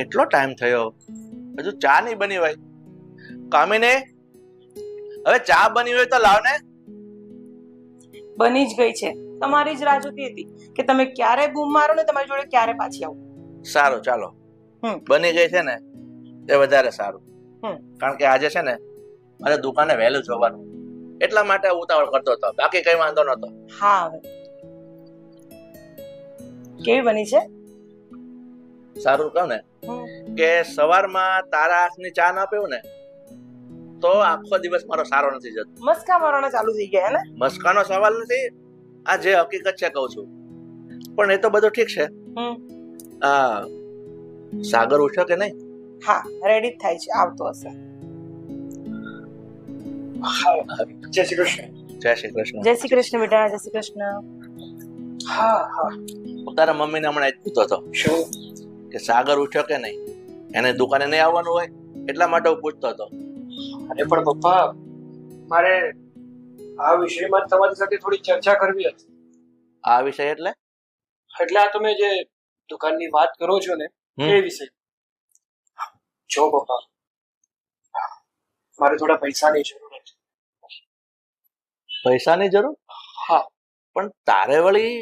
કેટલો ટાઈમ થયો, હજુ ચા નહીં બની હોય? કામિને, હવે ચા બની હોય તો લાવ ને. બની જ ગઈ છે. તમારી જ રાહ જોતી હતી કે તમે ક્યારે બૂમ મારો ને તમારી જોડે ક્યારે પાછી આવું. સારું, ચાલો. બની ગઈ છે ને એ વધારે સારું. કારણ કે આજે છે ને મારે દુકાને વહેલું જવાનું, એટલા માટે ઉતાવળ કરતો હતો, બાકી કઈ વાંધો નતો. હા, હવે કેવી બની છે? સારું કહું ને કે સવારમાં તારા હાથની ચા ના પીવું ને તો આખો દિવસ મારો સારો નથી જતો. મસ્કા મારવાના ચાલુ થઈ ગયા ને? મસ્કાનો સવાલ નથી, આ જે હકીકત છે કહું છું. પણ એ તો બધું ઠીક છે. આ સાગર ઉઠ્યો કે નહીં? હા, રેડી જ થાય છે, આવતો હશે. જય શ્રી કૃષ્ણ. જય શ્રી કૃષ્ણ. જય શ્રી કૃષ્ણ બેટા, જય શ્રી કૃષ્ણ. હા હા, હું તારા મમ્મીને હમણાં જ પૂછતો હતો શું કે સાગર ઉઠ્યો કે નહીં, એને દુકાને નહીં આવવાનું હોય એટલા માટે હું પૂછતો હતો. અરે પણ પપ્પા, મારે આ વિષયમાં તમારી સાથે થોડી ચર્ચા કરવી હતી. આ વિષય એટલે? એટલે આ તમે જે દુકાનની વાત કરો છો ને એ વિષય. જો પપ્પા, મારે થોડા પૈસાની જરૂર છે. પૈસાની જરૂર? હા. પણ તારે વળી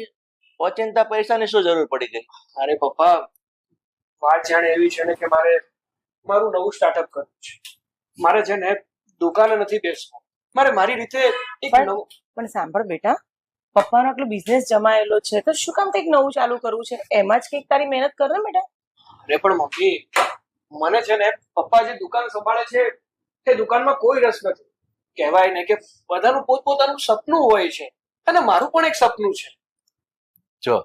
ઓચિંતા પૈસાની શું જરૂર પડી ગઈ? અરે પપ્પા, વાત જાણે એવી છે ને કે મારે મારું નવું સ્ટાર્ટઅપ કરવું છે. મારે છે ને દુકાને નથી બેસવું, મારે મારી રીતે એક નવું. પણ સાંભળ બેટા, પપ્પાનો આટલો બિઝનેસ જમાયેલો છે તો શું કામ કંઈક નવું ચાલુ કરવું છે? એમાં જ કંઈક તારી મહેનત કર ને બેટા. અરે પણ મમ્મી, મને છે ને પપ્પા જે દુકાન સંભાળે છે એ દુકાનમાં કોઈ રસ નથી. કહેવાય ને કે બધાનું પોતપોતાનું સપનું હોય છે અને મારું પણ એક સપનું છે. જો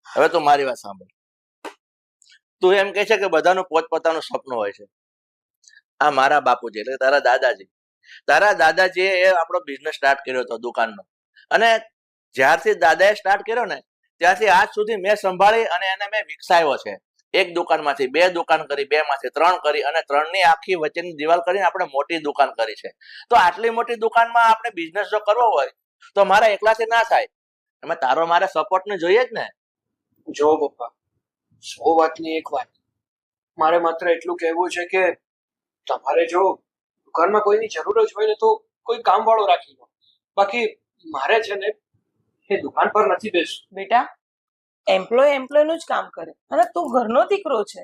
હવે તું મારી વાત સાંભળ. તું એમ કહે છે કે બધાનું પોતપોતાનું સપનું હોય છે. આ મારા બાપુજી એટલે તારા દાદાજીએ એ આપણો બિઝનેસ સ્ટાર્ટ કર્યો હતો દુકાનનો, અને જ્યારથી દાદાએ સ્ટાર્ટ કર્યો ને ત્યારથી આજ સુધી મેં સંભાળી અને એને મેં વિકસાવ્યો છે. એક દુકાનમાંથી 2 દુકાન કરી, 2 માંથી 3 કરી અને 3ની આખી વચ્ચેની દિવાલ કરીને આપણે મોટી દુકાન કરી છે. તો આટલી મોટી દુકાનમાં આપણે બિઝનેસ જો કરવો હોય તો મારા એકલાથી ના થાય. એમાં તારો મારે સપોર્ટ ને જોઈએ જ ને. જો પપ્પા, 100 વાતની એક વાત. મારે માત્ર એટલું કહેવું છે કે તમારે જો દુકાનમાં કોઈની જરૂર જ હોય ને તો કોઈ કામ વાળો રાખી લો. બાકી મારે છે ને એ દુકાન પર નથી બેસવું. બેટા, એમ્પ્લોયનું જ કામ કરે અને તું ઘરનો દીકરો છે.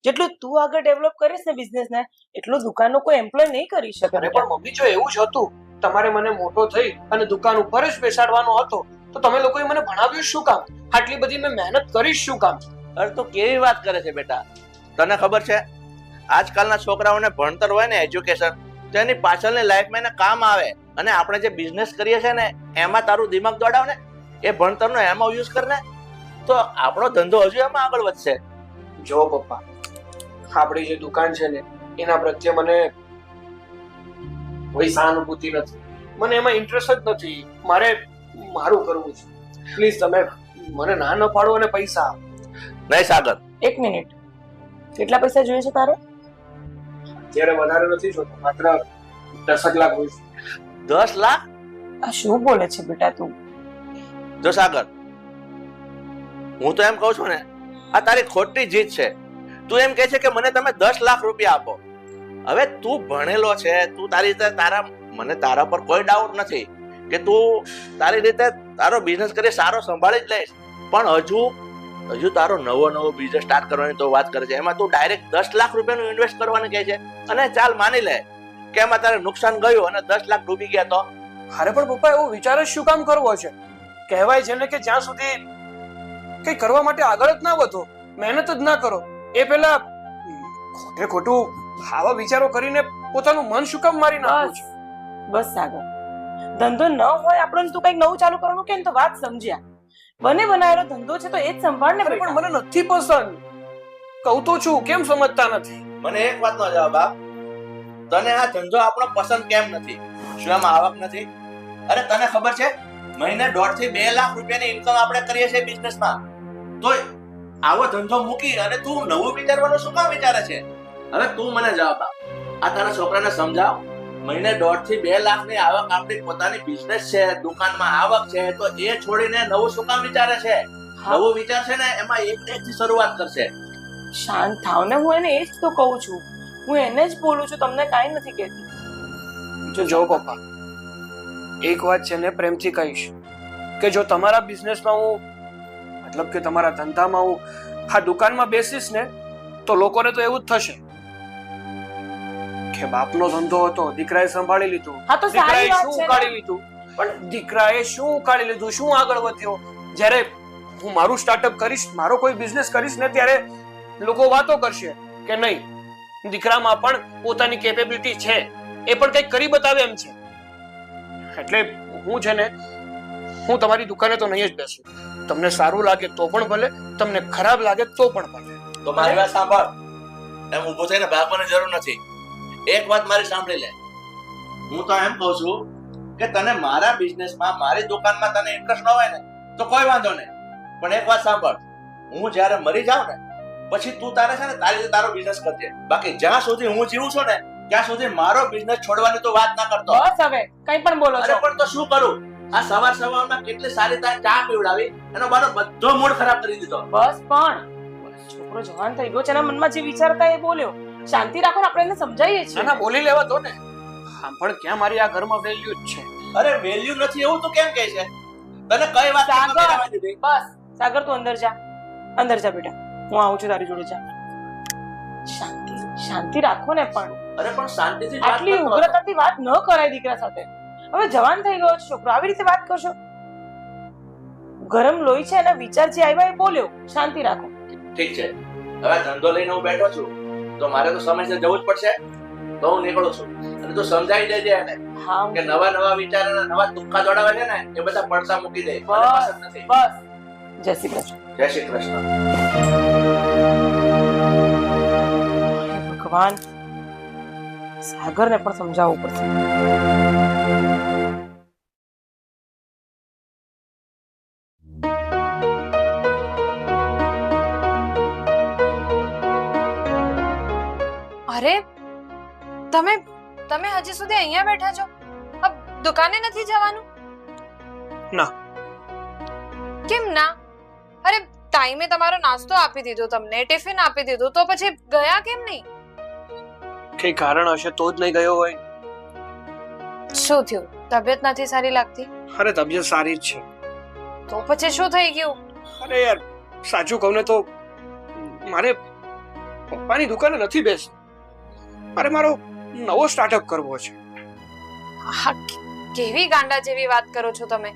જેટલું તું આગળ ડેવલપ કરીશ ને બિઝનેસ ને એટલું દુકાનનો કોઈ એમ્પ્લોય નહીં કરી શકે. અરે પણ મમ્મી, જો એવું જ હતું, તમારે મને મોટો થઈ અને દુકાન ઉપર જ બેસાડવાનો હતો તો તમે લોકોએ મને ભણાવ્યું શું કામ? આટલી બધી મેં મહેનત કરી શું કામ? અરે તું કેવી વાત કરે છે બેટા? તને ખબર છે આજકાલના છોકરાઓને ભણતર હોય ને એજ્યુકેશન, તો એની પાછળની લાઈફમાં એને કામ આવે. અને આપણે જે બિઝનેસ કરીએ છીએ ને એમાં તારું દિમાગ દોડાવ ને, એ ભણતરનો એમાં યુઝ કર ને, તો આપણો ધંધો હજુ એમાં આગળ વધશે. જો પપ્પા, આપણી જે દુકાન છે ને એના પ્રત્યે મને કોઈ સહાનુભૂતિ નથી, મને એમાં ઇન્ટરેસ્ટ જ નથી. મારે મારું કરવું છે. પ્લીઝ તમે મને ના ન પાડો અને પૈસા. નહીં સાગર, 1 મિનિટ, કેટલા પૈસા જોઈએ છે તારે? અત્યારે વધારે નથી જોતો, માત્ર 10 લાખ હોય છે. 10 લાખ? આ શું બોલે છે બેટા તું? જો સાગર, હું તો એમ કઉ છું ને આ તારી ખોટી જીત છે. તું એમ કહે છે કે મને તમે 10 લાખ રૂપિયા આપો. હવે તું ભણેલો છે, તું તારી રીતે મને તારા પર કોઈ ડાઉટ નથી કે તું તારી રીતે તારો બિઝનેસ કરી સારો સંભાળી જ લઈશ. પણ હજુ તારો નવો બિઝનેસ સ્ટાર્ટ કરવાની તો વાત કરે છે, એમાં તું ડાયરેક્ટ 10 લાખ રૂપિયાનું ઇન્વેસ્ટ કરવાનું કહે છે. અને ચાલ માની લે કે એમાં તારે નુકસાન ગયું અને 10 લાખ ડૂબી ગયા તો? અરે પણ પપ્પા, એવો વિચાર જ શું કામ કરવો છે? કહેવાય છે ને કે જ્યાં સુધી કઈ કરવા માટે આગળ જ ના વધો, મહેનત જ ના કરો, એ પેલા ખોટું આવા વિચારો કરીને પોતાનું મન શું કામ મારી નાખવું છે? બસ સાગર, ધંધો ન હોય આપણને તું કંઈક નવું ચાલુ કરવાનું કે તો વાત સમજ્યા. બનાવેલો ધંધો છે તો એ જ સંભાળ ને. પણ મને નથી પસંદ, કહું તો છું, કેમ સમજતા નથી? મને એક વાતનો જવાબ આપ. તને આ ધંધો આપણો પસંદ કેમ નથી? શું એમાં આવક નથી? અરે તને ખબર છે મહિને 1.5 થી 2 લાખ રૂપિયાની ઇન્કમ આપણે કરીએ છીએ બિઝનેસમાં. તો આવો ધંધો મૂકી અને તું નવું વિચારવાનું શું કામ વિચારે છે? હવે તું મને જવાબ આપ. આ તારા છોકરાને સમજાવ. મહિને 1.5 થી 2 લાખની આવક આપણી પોતાની બિઝનેસ છે, દુકાનમાં આવક છે, તો એ છોડીને નવું શું કામ વિચારે છે? નવું વિચાર છે ને એમાં 1 થી શરૂઆત કરશે. શાંત થાવ ને, હું એને એ જ તો કહું છું. હું એને જ બોલું છું, તમને કાંઈ નથી કહેતી. જો પપ્પા, એક વાત છે ને પ્રેમથી કહીશ કે જો તમારા બિઝનેસમાં હું મતલબ કે તમારા ધંધામાં હું આ દુકાનમાં બેસીશ ને તો લોકોને તો એવું જ થશે કે બાપનો ધંધો હતો, દીકરાએ સંભાળી લીધું. હા તો સારી દીકરાએ વાત શું છે ને. ઉકાળી લીધું? પણ દીકરાએ શું ઉકાળી લીધું? શું આગળ વધ્યો? જ્યારે હું મારું સ્ટાર્ટઅપ કરીશ, મારો કોઈ બિઝનેસ કરીશ ને ત્યારે લોકો વાતો કરશે કે નહીં, દીકરામાં પણ પોતાની કેપેબિલિટી છે, એ પણ કંઈક કરી બતાવે એમ છે. એટલે હું છે ને, હું તમારી દુકાને તો નહીં જ બેસું. તમને સારું લાગે તો પણ ભલે, તમને ખરાબ લાગે તો પણ ભલે. તો મારી વાત સાંભળ, એમ ઊભો થઈને ભાગવાની જરૂર નથી. એક વાત મારી સાંભળી લે. હું તો એમ કહું છું કે તને મારા બિઝનેસમાં, મારી દુકાનમાં તને ઇન્ટરેસ્ટ ન હોય ને તો કોઈ વાંધો નહીં, પણ એક વાત સાંભળ, હું જ્યારે મરી જાઉં ને પછી તું તારે છે ને તારી રીતે તારો બિઝનેસ કરજે. બાકી જ્યાં સુધી હું જીવું છું ને ત્યાં સુધી મારો બિઝનેસ છોડવાની તો વાત ના કરતો. બસ હવે કંઈ પણ બોલો અરે છો. પણ તો શું કરું? આ સવારમાં કેટલી સારી તારી ચા પીવડાવી, એનો મારો બધો મૂડ ખરાબ કરી દીધો. બસ પણ છોકરો જવાન થઈ ગયો છે, એના મનમાં જે વિચારતા એ બોલ્યો. શાંતિ રાખો ને, આપણે એને સમજાવીએ ના છીએ. ના, બોલી લેવા દો ને. હા, પણ ક્યાં મારી આ ઘરમાં વેલ્યુ જ છે? અરે વેલ્યુ નથી એવું તું કેમ કહે છે? તને કઈ વાત સાગર, બસ સાગર તું અંદર જા, અંદર જા બેટા, હું આવું છું તારી જોડે. જા, શાંતિ શાંતિ રાખો ને. પણ અરે પણ શાંતિથી વાત આટલી કરતો હતો. ઉગ્રતાથી વાત ન કરાય દીકરા સાથે. હવે જવાન થઈ ગયો છે છોકરો, આવી રીતે વાત કરશો? ગરમ લોહી છે, એના વિચાર જે આવ્યા એ બોલ્યો. શાંતિ રાખો. ઠીક છે, હવે ધંધો લઈને હું બેઠો છું તો મારે તો સમયસર જવું જ પડશે. તો હું નીકળું છું અને તું સમજાવી દેજે એને હા કે નવા વિચાર અને નવા તુક્કા જોડાવે છે ને એ બધા પડતા મૂકી દે. મને બસ પસંદ નથી. બસ. જય શ્રી કૃષ્ણ. જય શ્રી કૃષ્ણ. હે ભગવાન, સાગરને પણ સમજાવવું પડશે. અરે તમે તમે હજી સુધી અહીંયા બેઠા છો? અબ દુકાને નથી જવાનું? ના. કેમ ના? અરે ટાઈમે તમારો નાસ્તો આપી દીધો, તમને ટિફિન આપી દીધું, તો પછી ગયા કેમ નહીં? કઈ કારણ હશે તો જ નહીં ગયો હોય. શું થયું? તબિયત નથી સારી લાગતી? અરે તબિયત સારી જ છે. તો પછી શું થઈ ગયું? અરે યાર, સાચું કહું ને તો મારે પપ્પાની દુકાને નથી બેસવું. મારે મારો નવો સ્ટાર્ટઅપ કરવો છે. હા, કેવી ગાંડા જેવી વાત કરો છો તમે.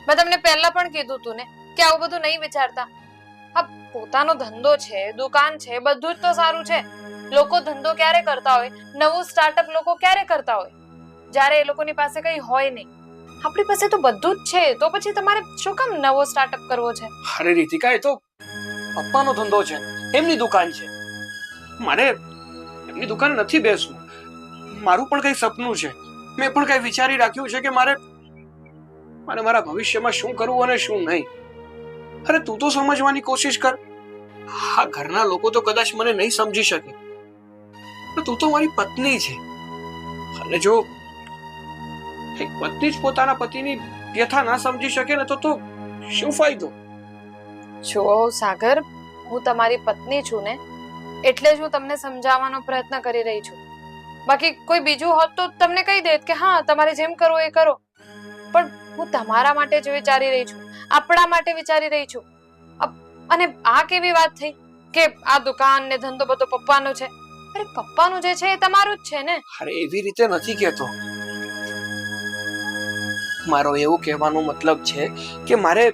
મેં તમને પહેલા પણ કીધું તું ને કે આવું બધું નહીં વિચારતા. આ પોતાનો ધંધો છે, દુકાન છે, બધું જ તો સારું છે. લોકો ધંધો ક્યારે કરતા હોય, નવું સ્ટાર્ટઅપ લોકો ક્યારે કરતા હોય? જ્યારે એ લોકોની પાસે કંઈ હોય નહીં. આપણી પાસે તો બધું જ છે, તો પછી તમારે શું કામ નવો સ્ટાર્ટઅપ કરવો છે? અરે રીતિકા, એ તો પપ્પાનો ધંધો છે, એમની દુકાન છે. મારે એમની દુકાન નથી બેસવું. મારું પણ કઈ સપનું છે. મેં પણ કઈ વિચારી રાખ્યું છે કે મારે મારા ભવિષ્યમાં શું કરવું અને શું નહીં. અરે તું તો સમજવાની કોશિશ કર. હા, ઘરના લોકો તો કદાચ મને નહીં સમજી શકે, પણ તું તો મારી પત્ની છે. અને જો એક પત્ની જ પોતાના પતિની વ્યથા ના સમજી શકે ને તો શું ફાયદો? જો સાગર, હું તમારી પત્ની છું ને, એટલે જ હું તમને સમજાવવાનો પ્રયત્ન કરી રહી છું. બાકી કોઈ બીજું હોત તો તમને કહી દેત કે હા, તમારે જેમ કરવું એ કરો. પણ હું તમારા માટે જ વિચારી રહી છું, આપણા માટે વિચારી રહી છું. અને આ કેવી વાત થઈ કે આ દુકાન ને ધંધો બધો પપ્પાનો છે? અરે પપ્પાનું જે છે એ તમારું જ છે ને. અરે એવી રીતે નથી કહેતો. મારો એવું કહેવાનો મતલબ છે કે મારે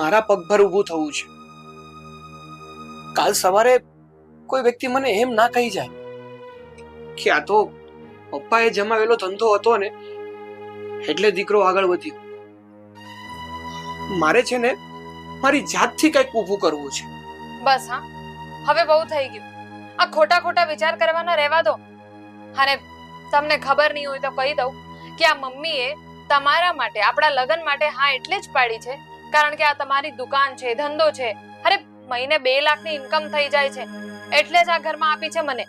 મારા પગ પર ઊભું થવું છે. કાલ સવારે કોઈ વ્યક્તિ મને એમ ના કહી જાય કે આ તો પપ્પાએ જમાવેલો ધંધો હતો ને એટલે દીકરો આગળ વધ્યો. મારે છે ને મારી જાતથી કંઈક ઊભું કરવું છે. બસ હા, હવે બહુ થઈ ગયું. આ ખોટા ખોટા વિચાર કરવાના રહેવા દો. અને તમને ખબર નહીં હોય તો કહી દઉં કે આ મમ્મીએ તમારા માટે, આપણા લગ્ન માટે હા એટલે જ પાડી છે કારણ કે આ તમારી દુકાન છે, ધંધો છે. અરે મહિને 2 લાખની ઇન્કમ થઈ જાય છે, એટલે જ આ ઘરમાં આપી છે મને.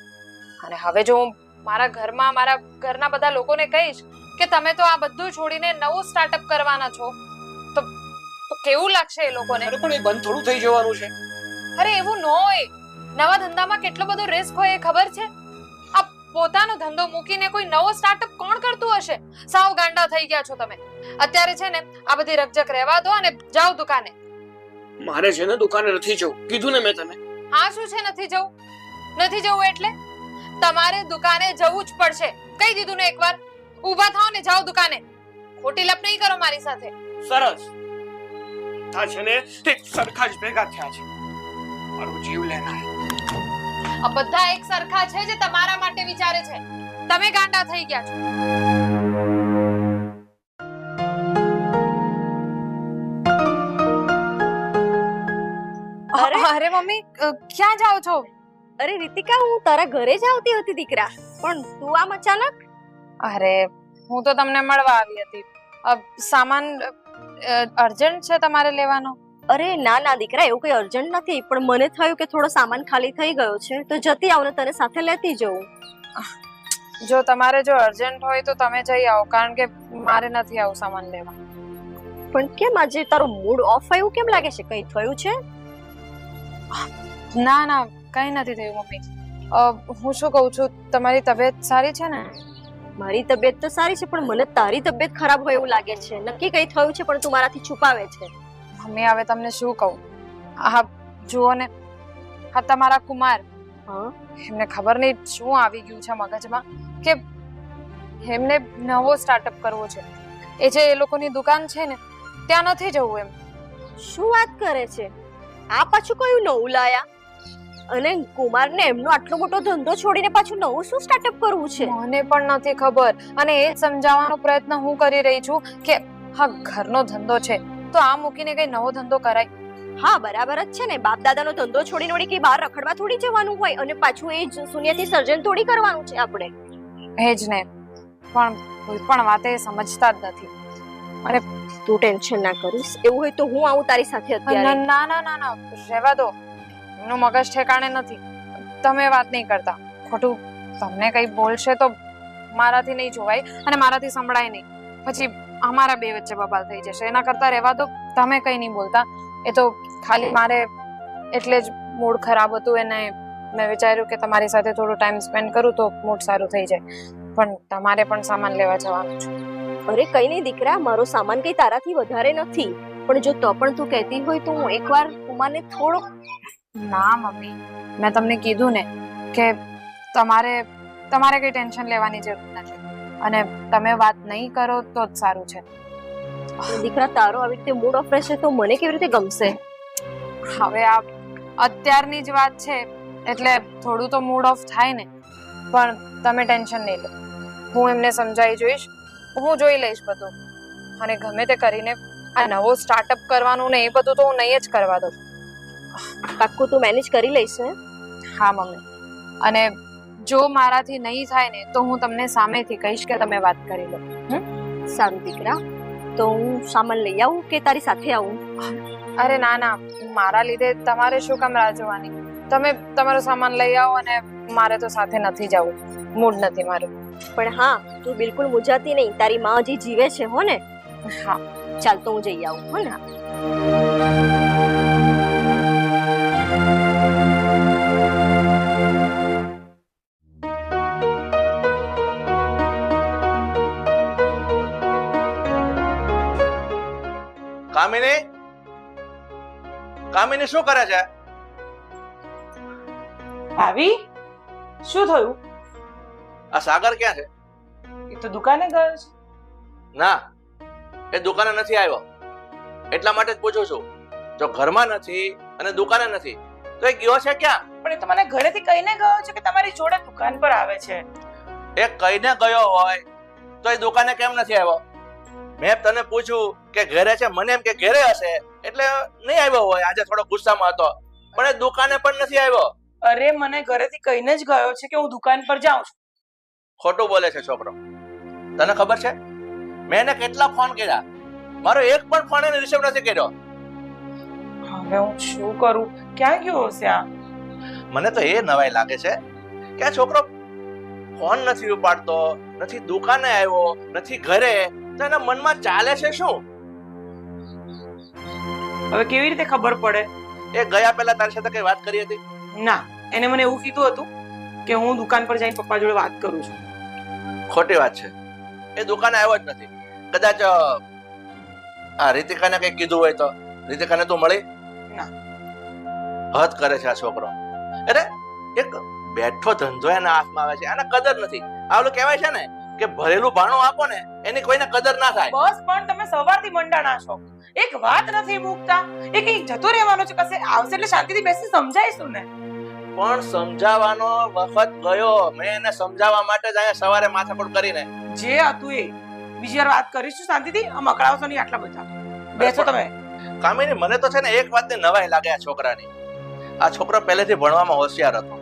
અને હવે જો હું મારા ઘરમાં મારા ઘરના બધા લોકોને કહીશ કે તમે તો આ બધું છોડીને નવું સ્ટાર્ટઅપ કરવાના છો તો કેવું લાગશે એ લોકોને? અરે પણ એ બંધ થોડું થઈ જવાનું છે. અરે એવું ન હોય. નવા ધંધામાં કેટલો બધો રિસ્ક હોય એ ખબર છે? આ પોતાનો ધંધો મૂકીને કોઈ નવો સ્ટાર્ટઅપ કોણ કરતું હશે? સાવ ગાંડા થઈ ગયા છો તમે. અત્યારે છે ને આ બધી રકજક રહેવા દો અને જાઓ દુકાને. મારે છે ને દુકાને નથી જવું, કીધું ને મેં તને. હા શું છે નથી જવું? નથી જવું એટલે તમારે દુકાને જવું જ પડશે. કહી દીધું ને એકવાર. ઊભા થાઓ ને જાઓ દુકાને. ખોટી લપ નહીં કરો મારી સાથે. સરસ. આ છે ને તે સરખા જ ભેગા થયા છે, મારો જીવ લેનાર. આ બધા એક સરખા છે જે તમારા માટે વિચારે છે. તમે ગાંડા થઈ ગયા છો. અરે મમ્મી ક્યાં જાઓ છો? અરે રીતિકા, હું તારા ઘરે જ આવતી હતી દીકરા, પણ તું આમ અચાનક? અરે હું તો તમને મળવા આવી હતી. સામાન અર્જન્ટ છે તમારે લેવાનો? અરે ના ના દીકરા, એવું કઈ અર્જન્ટ નથી, પણ મને થયું કે થોડો સામાન ખાલી થઈ ગયો છે તો જતી આવું ને તને સાથે લેતી જઉં. જો તમારે જો અર્જન્ટ હોય તો તમે જઈ આવો, કારણ કે મારે નથી આવું સામાન લેવા. પણ કેમ આજે તારો મૂડ ઓફ આવ્યું કેમ લાગે છે? કઈ થયું છે? ના ના કઈ નથી થયું મમ્મી. હું શું કહું છું, તમારી તબિયત સારી છે ને? મારી તબિયત તો સારી છે, પણ મને તારી તબિયત ખરાબ હોય એવું લાગે છે. નક્કી કઈ થયું છે પણ તું મારાથી છુપાવે છે. મમ્મી હવે તમને શું કહું, આ જુઓ ને, આ તમારા કુમાર, હા, એમને ખબર નહીં શું આવી ગયું છે મગજમાં કે એમને નવો સ્ટાર્ટઅપ કરવો છે. એ જે એ લોકોની દુકાન છે ને ત્યાં નથી જવું એમ. શું વાત કરે છે? આ પાછું કયું નવું લાયા? અને કુમારને એમનો આટલો મોટો ધંધો છોડીને પાછું નવું શું સ્ટાર્ટઅપ કરવું છે? મને પણ નથી ખબર, અને એ સમજાવવાનો પ્રયત્ન હું કરી રહી છું કે હા ઘરનો ધંધો છે તો આ મૂકીને કઈ નવો ધંધો કરાય. હા બરાબર જ છે ને, બાપ દાદાનો ધંધો છોડીને ઓડી કઈ બહાર રખડવા થોડી જવાનું હોય, અને પાછું એ જ શૂન્યથી સર્જન થોડી કરવાનું છે આપણે. એ જ ને, પણ કોઈ પણ વાતે સમજતા જ નથી. અરે તું ટેન્શન ના કરીશ, એવું હોય તો હું આવું તારી સાથે અત્યારે. ના ના ના ના રહેવા દો, એમનું મગજ ઠેકાણે નથી. તમે વાત નહીં કરતા, ખોટું તમને કઈ બોલશે તો મારાથી નહીં જોવાય અને મારાથી સંભળાય નહીં, પછી અમારા બે વચ્ચે બબાલ થઈ જશે. એના કરતા રહેવા દો, તમે કઈ નહીં બોલતા. એ તો ખાલી મારે એટલે જ મૂડ ખરાબ હતું, એને મેં વિચાર્યું કે તમારી સાથે થોડો ટાઈમ સ્પેન્ડ કરું તો મૂડ સારું થઈ જાય. પણ તમારે પણ સામાન લેવા જવાનું છે. અરે કઈ નહીં દીકરા, મારો સામાન કઈ તારાથી વધારે નથી, પણ જો તો પણ તું કહેતી હોય તો હું એકવાર કુમારને થોડો. ના મમ્મી, મેં તમને કીધું ને કે તમારે કઈ ટેન્શન લેવાની જરૂર નથી, અને તમે વાત નહીં કરો તો જ સારું છે. દીકરા તારો આવી રીતે મૂડ ઓફ રહેશે તો મને કેવી રીતે ગમશે? હવે આ અત્યારની જ વાત છે એટલે થોડું તો મૂડ ઓફ થાય ને, પણ તમે ટેન્શન નહીં લો. હું એમને સમજાવી જોઈશ, હું જોઈ લઈશ બધું, અને ગમે તે કરીને આ નવો સ્ટાર્ટઅપ કરવાનું ને એ બધું તો હું નહીં જ કરવા દઉં. પાક્કું તું મેનેજ કરી લઈશ ને? હા મમ્મી, અને જો મારાથી નહીં થાય ને તો હું તમને સામેથી કહીશ કે તમે વાત કરી લો. સારું દીકરા, તો હું સામાન લઈ આવું કે તારી સાથે આવું? અરે ના ના, મારા લીધે તમારે શું કામ રાહ જોવાની? તમે તમારો સામાન લઈ આવો, અને મારે તો સાથે નથી જવું, મૂડ નથી મારું. પણ હા, તું બિલકુલ મૂંઝાતી નહીં, તારી માં હજી જીવે છે હો ને? હા ચાલ તો હું જઈ આવું હો ને. કામિની, કામિની શું કરે છે? ભાભી શું થયું? આ સાગર ક્યાં છે? એ તો દુકાને ગયો છે. ના, એ દુકાને નથી આવ્યો, એટલા માટે જ પૂછું છું. જો ઘરમાં નથી અને દુકાને નથી તો એ ગયો છે ક્યાં? પણ એ તો મને ઘરેથી કહીને ગયો છે કે તમારી જોડે દુકાન પર આવે છે. એ કહીને ગયો હોય તો એ દુકાને કેમ નથી આવ્યો? મેં તને પૂછ્યું કે ઘરે છે, મને એમ કે ઘરે હશે એટલે નહીં આવ્યો હોય. આજે થોડો ગુસ્સામાં હતો, પણ એ દુકાને પણ નથી આવ્યો. અરે મને ઘરેથી કહીને જ ગયો છે કે હું દુકાન પર જાઉં છું. ખોટું બોલે છે છોકરો. તને ખબર છે મેં એને કેટલા ફોન કર્યા, મારો એક પણ ફોન એને રિસીવ નથી કર્યો. હવે હું શું કરું? ક્યાં ગયો હશે આ? મને તો એ નવાઈ લાગે છે કે આ છોકરો ફોન નથી ઉપાડતો, નથી દુકાને આવ્યો, નથી ઘરે, તો એના મનમાં ચાલે છે શું? હવે કેવી રીતે ખબર પડે? એ ગયા પહેલા તારી સાથે કઈ વાત કરી હતી? ના, એને મને એવું કીધું હતું કે હું દુકાન પર જઈને પપ્પા જોડે વાત કરું છું. ખોટી વાત છે. એ દુકાને આવ્યો જ નથી. કદાચ આ રીતિકાને કઈ કીધું હોય તો. રીતિકાને તું મળી? ના. હદ કરે છે આ છોકરો. અરે એક બેઠો ધંધો એના હાથમાં આવે છે, આને કદર નથી. આ ઓલું કહેવાય છે ને કે ભરેલું ભાણું આપો ને એની કોઈને કદર ના થાય. બસ પણ તમે સવારથી મંડાણા છો, એક વાત નથી મૂકતા. એ કઈ જતો રહેવાનો છે, કશે આવશે એટલે શાંતિથી બેસી સમજાઈશું ને. પણ સમજાવવાનો વખત ગયો. મેં એને સમજાવવા માટે જ અહીંયા સવારે માથાકૂટ કરીને. જે હતું એ બીજી વાર વાત કરીશું શાંતિથી. આમ અકળાવશો નહીં આટલા બધા. બેસો તમે. કામિની, મને તો છે ને એક વાતની નવાઈ લાગે આ છોકરાની. આ છોકરો પહેલેથી ભણવામાં હોશિયાર હતો,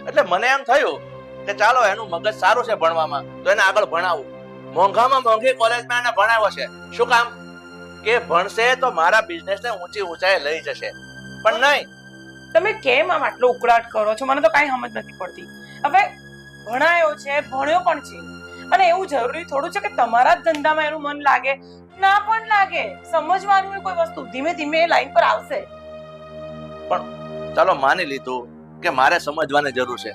એટલે મને એમ થયું કે ચાલો એનું મગજ સારું છે ભણવામાં, તો એને આગળ ભણાવું. મોંઘામાં મોંઘી કોલેજમાં એને ભણાવ્યો છે. શું કામ? કે ભણશે તો મારા બિઝનેસને ઊંચી ઊંચાઈએ લઈ જશે. પણ નહીં. તમે કેમ આમ આટલો ઉકળાટ કરો છો? મને તો કાંઈ સમજ નથી પડતી. હવે ભણાયો છે, ભણ્યો પણ છે, અને એવું જરૂરી થોડું છે કે તમારા જ ધંધામાં એનું મન લાગે? ના પણ લાગે. સમજવાનું કોઈ વસ્તુ ધીમે ધીમે એ લાઈન પર આવશે. ચાલો માની લીધું કે મારે સમજવાની જરૂર છે,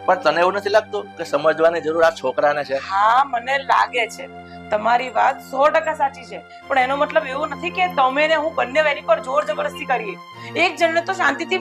પણ તને એવું નથી લાગતું કે સમજવાની જરૂર આ છોકરાને છે? હા, મને લાગે છે. તમારી વાત 100% સાચી છે, પણ એનો મતલબ એવો નથી કે તમે ને હું બંને એની પર જોર જબરદસ્તી કરીએ. એક જણને તો શાંતિથી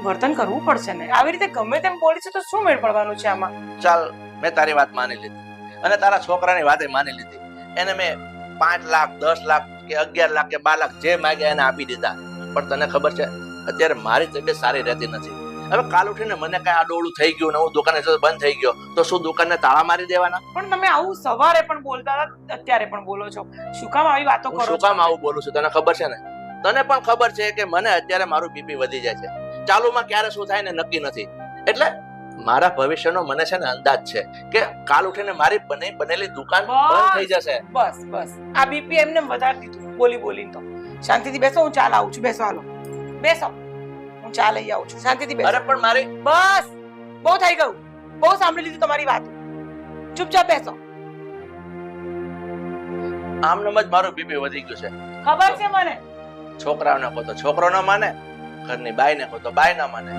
વર્તન કરવું પડશે ને. આવી રીતે ગમે તેમ બોલીશું તો શું મેળ પડવાનું છે આમાં? ચાલ, મેં તારી વાત માની લીધી અને તારા છોકરાની વાતે માની લીધી. એને મેં 5 લાખ 10 લાખ કે 11 લાખ કે 12 લાખ જે માંગ્યા એને આપી દીધા. પણ તને ખબર છે અત્યારે મારી તબિયત સારી રહેતી નથી. હવે કાલ ઉઠીને મને કઈ આડોળું થઈ ગયું ને હું દુકાને બંધ થઈ ગયો તો શું દુકાનને તાળા મારી દેવાના? પણ તમે આવું સવારે પણ બોલતા હતા, અત્યારે પણ બોલો છો. શું કામ આવી વાતો હું કરો શું કામ આવું બોલું છું તને ખબર છે ને? તને પણ ખબર છે કે મને અત્યારે મારું બીપી વધી જાય છે. ચાલુમાં ક્યારે શું થાય ને નક્કી નથી. એટલે મારા ભવિષ્યનો મને છે ને અંદાજ છે કે કાલ ઉઠીને મારી બનેલી દુકાન બંધ થઈ જશે. બસ બસ, આ બીપી એમને વધારી દીધું બોલી બોલીને. તો શાંતિથી બેસો, હું ચા લાવું છું. બેસો, હાલો બેસો, હું ચા લઈ આવું છું. શાંતિથી બેસો. અરે પણ મારી બસ, બહુ થઈ ગયું. બહુ સાંભળી લીધું તમારી વાત. ચૂપચાપ બેસો. આમનામ જ મારું બીપી વધી ગયું છે. ખબર છે મને. છોકરાઓને કહો તો છોકરો ન માને, ઘરની બાઈને કહો તો બાઈ ન માને.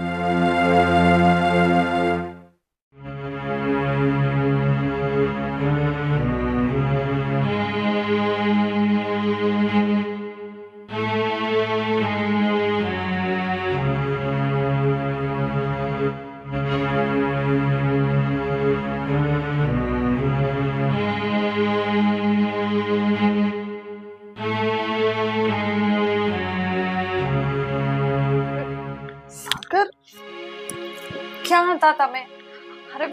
ક્યાં હતા તમે? અરે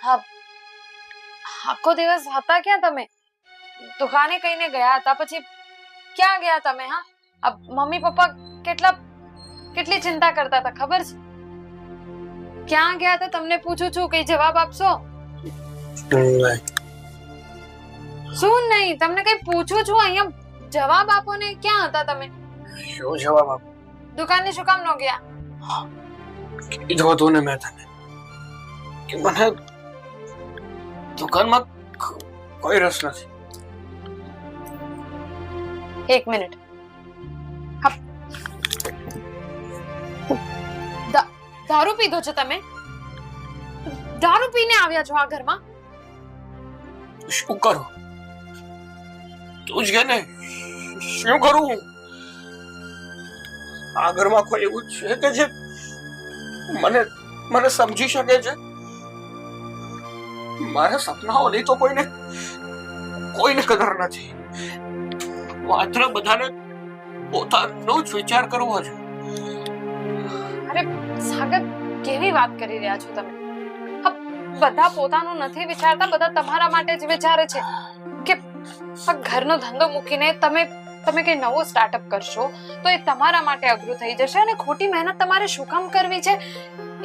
હા, આખો દિવસ હતા ક્યાં તમે? દુકાને કઈને ગયા હતા, પછી ક્યાં ગયા તમે? હા, મમ્મી પપ્પા કેટલી ચિંતા કરતા હતા ખબર છે? ક્યાં ગયા હતા તમને પૂછું છું, કઈ જવાબ આપશો? શું નહીં? તમને કઈ પૂછું છું, અહીંયા જવાબ આપો ને. ક્યાં હતા તમે? શું જવાબ આપો? દુકાને શું કામ ન ગયા? કીધું હતું ને મેં તને કે મને દુકાનમાં કોઈ રસ નથી. એક મિનિટ. દારૂ પીધો છો તમે? દારૂ પીને આવ્યા છો આ ઘરમાં? શું કરું? તું જ કે ને, શું કરું હું? આ ઘરમાં કોઈ એવું છે કે જે મને સમજી શકે છે? મારા સપનાઓની તો કોઈને કદર નથી. માત્ર બધાને પોતાનો જ વિચાર કરવો છે. અરે સાગર, કેવી વાત કરી રહ્યા છો તમે? બધા પોતાનું નથી વિચારતા, બધા તમારા માટે જ વિચારે છે કે આ ઘરનો ધંધો મૂકીને તમે કઈ નવો સ્ટાર્ટઅપ કરશો તો એ તમારા માટે અઘરું થઈ જશે, અને ખોટી મહેનત તમારે શું કામ કરવી છે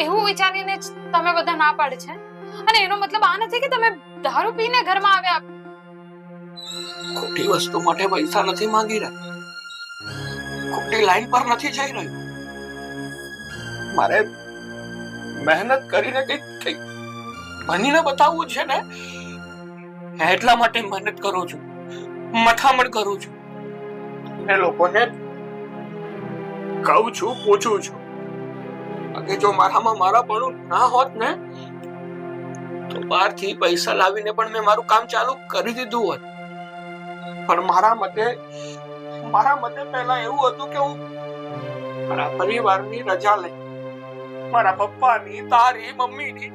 એવું વિચારીને જ તમે બધા ના પાડે છે. અને એનો મતલબ આ નથી કે તમે દારૂ પીને ઘરમાં આવ્યા. ખોટી વસ્તુ માટે પૈસા નથી માંગી રહ્યા, ખોટી લાઈન પર નથી જઈ રહ્યો. મારે મહેનત કરીને કઈક બનીને બતાવવું છે ને, એટલા માટે મહેનત કરું છું, મથામણ કરું છું. એ લોકોને કહું છું, પૂછું છું કે જો મારામાં મારાપણું ના હોત ને તો બહારથી પૈસા લાવીને પણ મેં મારું કામ ચાલુ કરી દીધું હોત. પણ મારા મતે પહેલા એવું હતું કે હું મારા પરિવારની રજા લઈ, મારા પપ્પાની, તારી, મમ્મીની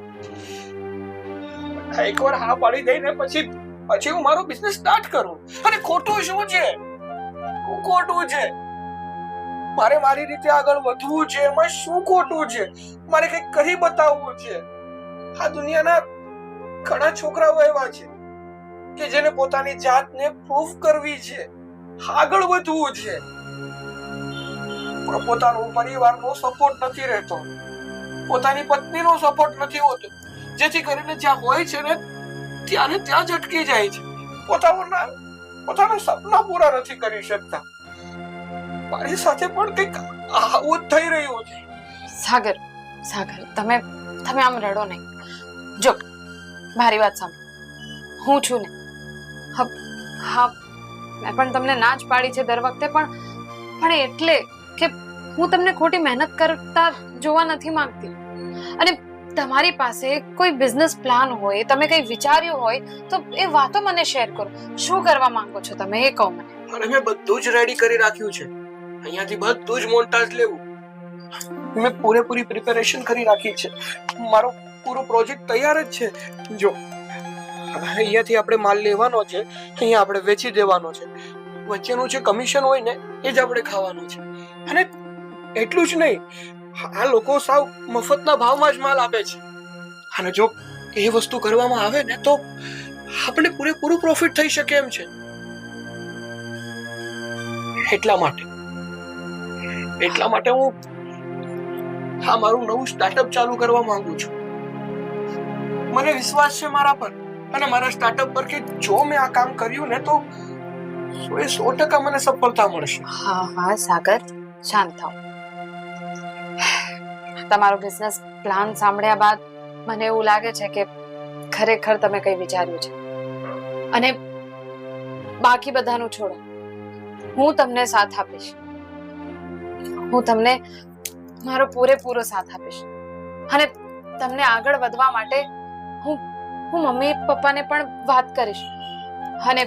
એકવાર હા પાડી દઈને પછી હું મારો બિઝનેસ સ્ટાર્ટ કરું. અને ખોટું શું છે? ખોટું છે મારે મારી રીતે આગળ વધવું છે. એમાં શું ખોટું છે? મારે કંઈક કરી બતાવવું છે. આ દુનિયાના ઘણા છોકરાઓ એવા છે કે જેને પોતાની જાતને પ્રૂફ કરવી છે, આગળ વધવું છે, પણ પોતાનો પરિવારનો સપોર્ટ નથી રહેતો, પોતાની પત્નીનો સપોર્ટ નથી હોતો, જેથી કરીને જ્યાં હોય છે ને ત્યાં જ અટકી જાય છે. પોતાના સપના પૂરા નથી કરી શકતા. મારી સાથે પણ કંઈક આવું જ થઈ રહ્યું છે. સાગર, તમે આમ રડો નહીં. જો મારી વાત સાંભળો, હું છું ને, હા મેં પણ તમને ના જ પાડી છે દર વખતે, પણ એટલે કે હું તમને ખોટી મહેનત કરતા જોવા નથી માંગતી. અને તમારી પાસે કોઈ બિઝનેસ પ્લાન હોય, તમે કંઈ વિચાર્યું હોય તો એ વાતો મને શેર કરો. શું કરવા માંગો છો તમે એ કહો મને. અને મેં બધું જ રેડી કરી રાખ્યું છે. અહીંયાથી બધું જ મોન્ટાજ લેવું. મેં પૂરેપૂરી પ્રિપેરેશન કરી રાખી છે. મારો પૂરો પ્રોજેક્ટ તૈયાર જ છે. જો અહીંયાથી આપણે માલ લેવાનો છે, અહીંયા આપણે વેચી દેવાનો છે, વચ્ચેનું જે કમિશન હોય ને એ જ આપણે ખાવાનું છે. અને એટલું જ નહીં, આ લોકો સાવ મફતના ભાવમાં જ માલ આપે છે. અને જો એ વસ્તુ કરવામાં આવે ને તો આપણે પૂરેપૂરું પ્રોફિટ થઈ શકે એમ છે. એટલા માટે હું આ મારું નવું સ્ટાર્ટઅપ ચાલુ કરવા માંગુ છું. મને વિશ્વાસ છે મારા પર અને મારા સ્ટાર્ટઅપ પર કે જો મેં આ કામ કર્યું ને તો 100% મને સફળતા મળશે. હા સાગર, શાંત થાઓ. તમારો બિઝનેસ પ્લાન સાંભળ્યા બાદ મને એવું લાગે છે કે ખરેખર તમે કંઈ વિચાર્યું છે. અને બાકી બધાનું છોડો, હું તમને સાથ આપીશ. હું તમને મારો પૂરેપૂરો સાથ આપીશ. અને તમને આગળ વધવા માટે હું મમ્મી પપ્પાને પણ વાત કરીશ. અને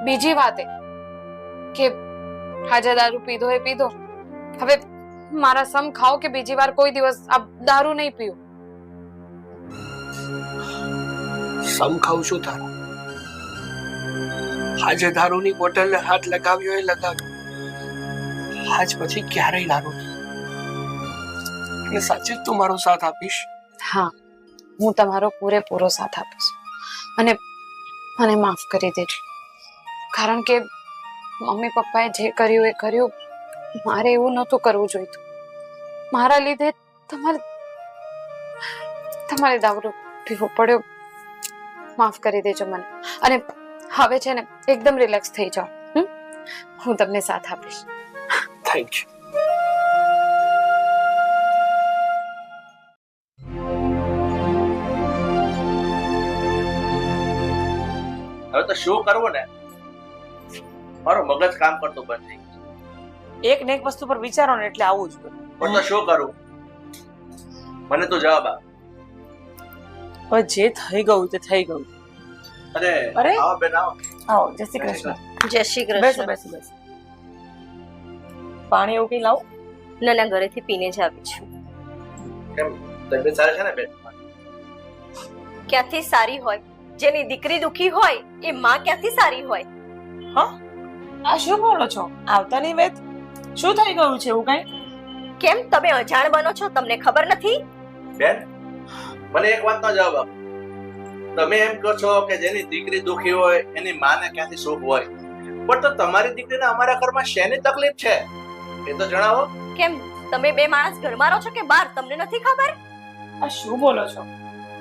બીજી વાત એ કે આજે દારૂ પીધો એ પીધો, હવે મારા સમ ખાઓ કે બીજી વાર કોઈ દિવસ આ દારૂ નહીં પીવું. સમ ખાઉં છું તારા. આજે દારૂની બોટલને હાથ લગાવ્યો એ લગાવ્યો. આજ પછી ક્યારેય દારૂ નહીં. અને સાચે જ તું મારો સાથ આપીશ? હા, હું તમારો પૂરેપૂરો સાથ આપીશ. અને મને માફ કરી દેજો, કારણ કે મમ્મી પપ્પાએ જે કર્યું એ કર્યું. મારે એવું નહોતું કરવું જોઈતું. મારા લીધે તમારે દારૂ પીવો પડ્યો. માફ કરી દેજો મને. અને હવે છે ને એકદમ રિલેક્સ થઈ જાઓ. હું તમને સાથ આપીશ. Thank you. હવે તો શું કરવું ને, મારું મગજ કામ કરતું બંધ થઈ ગયું. એક ને એક વસ્તુ પર વિચારો ને એટલે આવું જ બધું. પણ તો શું કરું? મને તો જવાબ આપ. હવે જે થઈ ગયું તે થઈ ગયું. અરે આવો બેન, આવો. જય શ્રી કૃષ્ણ. જય શ્રી બેસો કૃષ્ણ. બેસો. પાણી એવું કઈ લાવું? નાના ઘરેથી પીને જ આવી છું. કેમ તબિયત સારી છે ને બેન? ક્યાંથી સારી હોય? જેની દીકરી દુખી હોય એ માં ક્યાંથી સારી હોય? આ શું બોલો છો? આવતા ની વેત શું થઈ ગયું છે એવું કઈ? કેમ તમે અજાણ બનો છો? તમને ખબર નથી? બેન, મને એક વાતનો જવાબ આપો. તમે એમ કહો છો કે જેની દીકરી દુખી હોય એની માને ક્યાંથી સુખ હોય, પણ તો તમારી દીકરીને અમારા ઘરમાં શેની તકલીફ છે એ તો જણાવો. કેમ તમે બે માણસ ઘરમાં રહો છો કે બહાર? તમને નથી ખબર? આ શું બોલો છો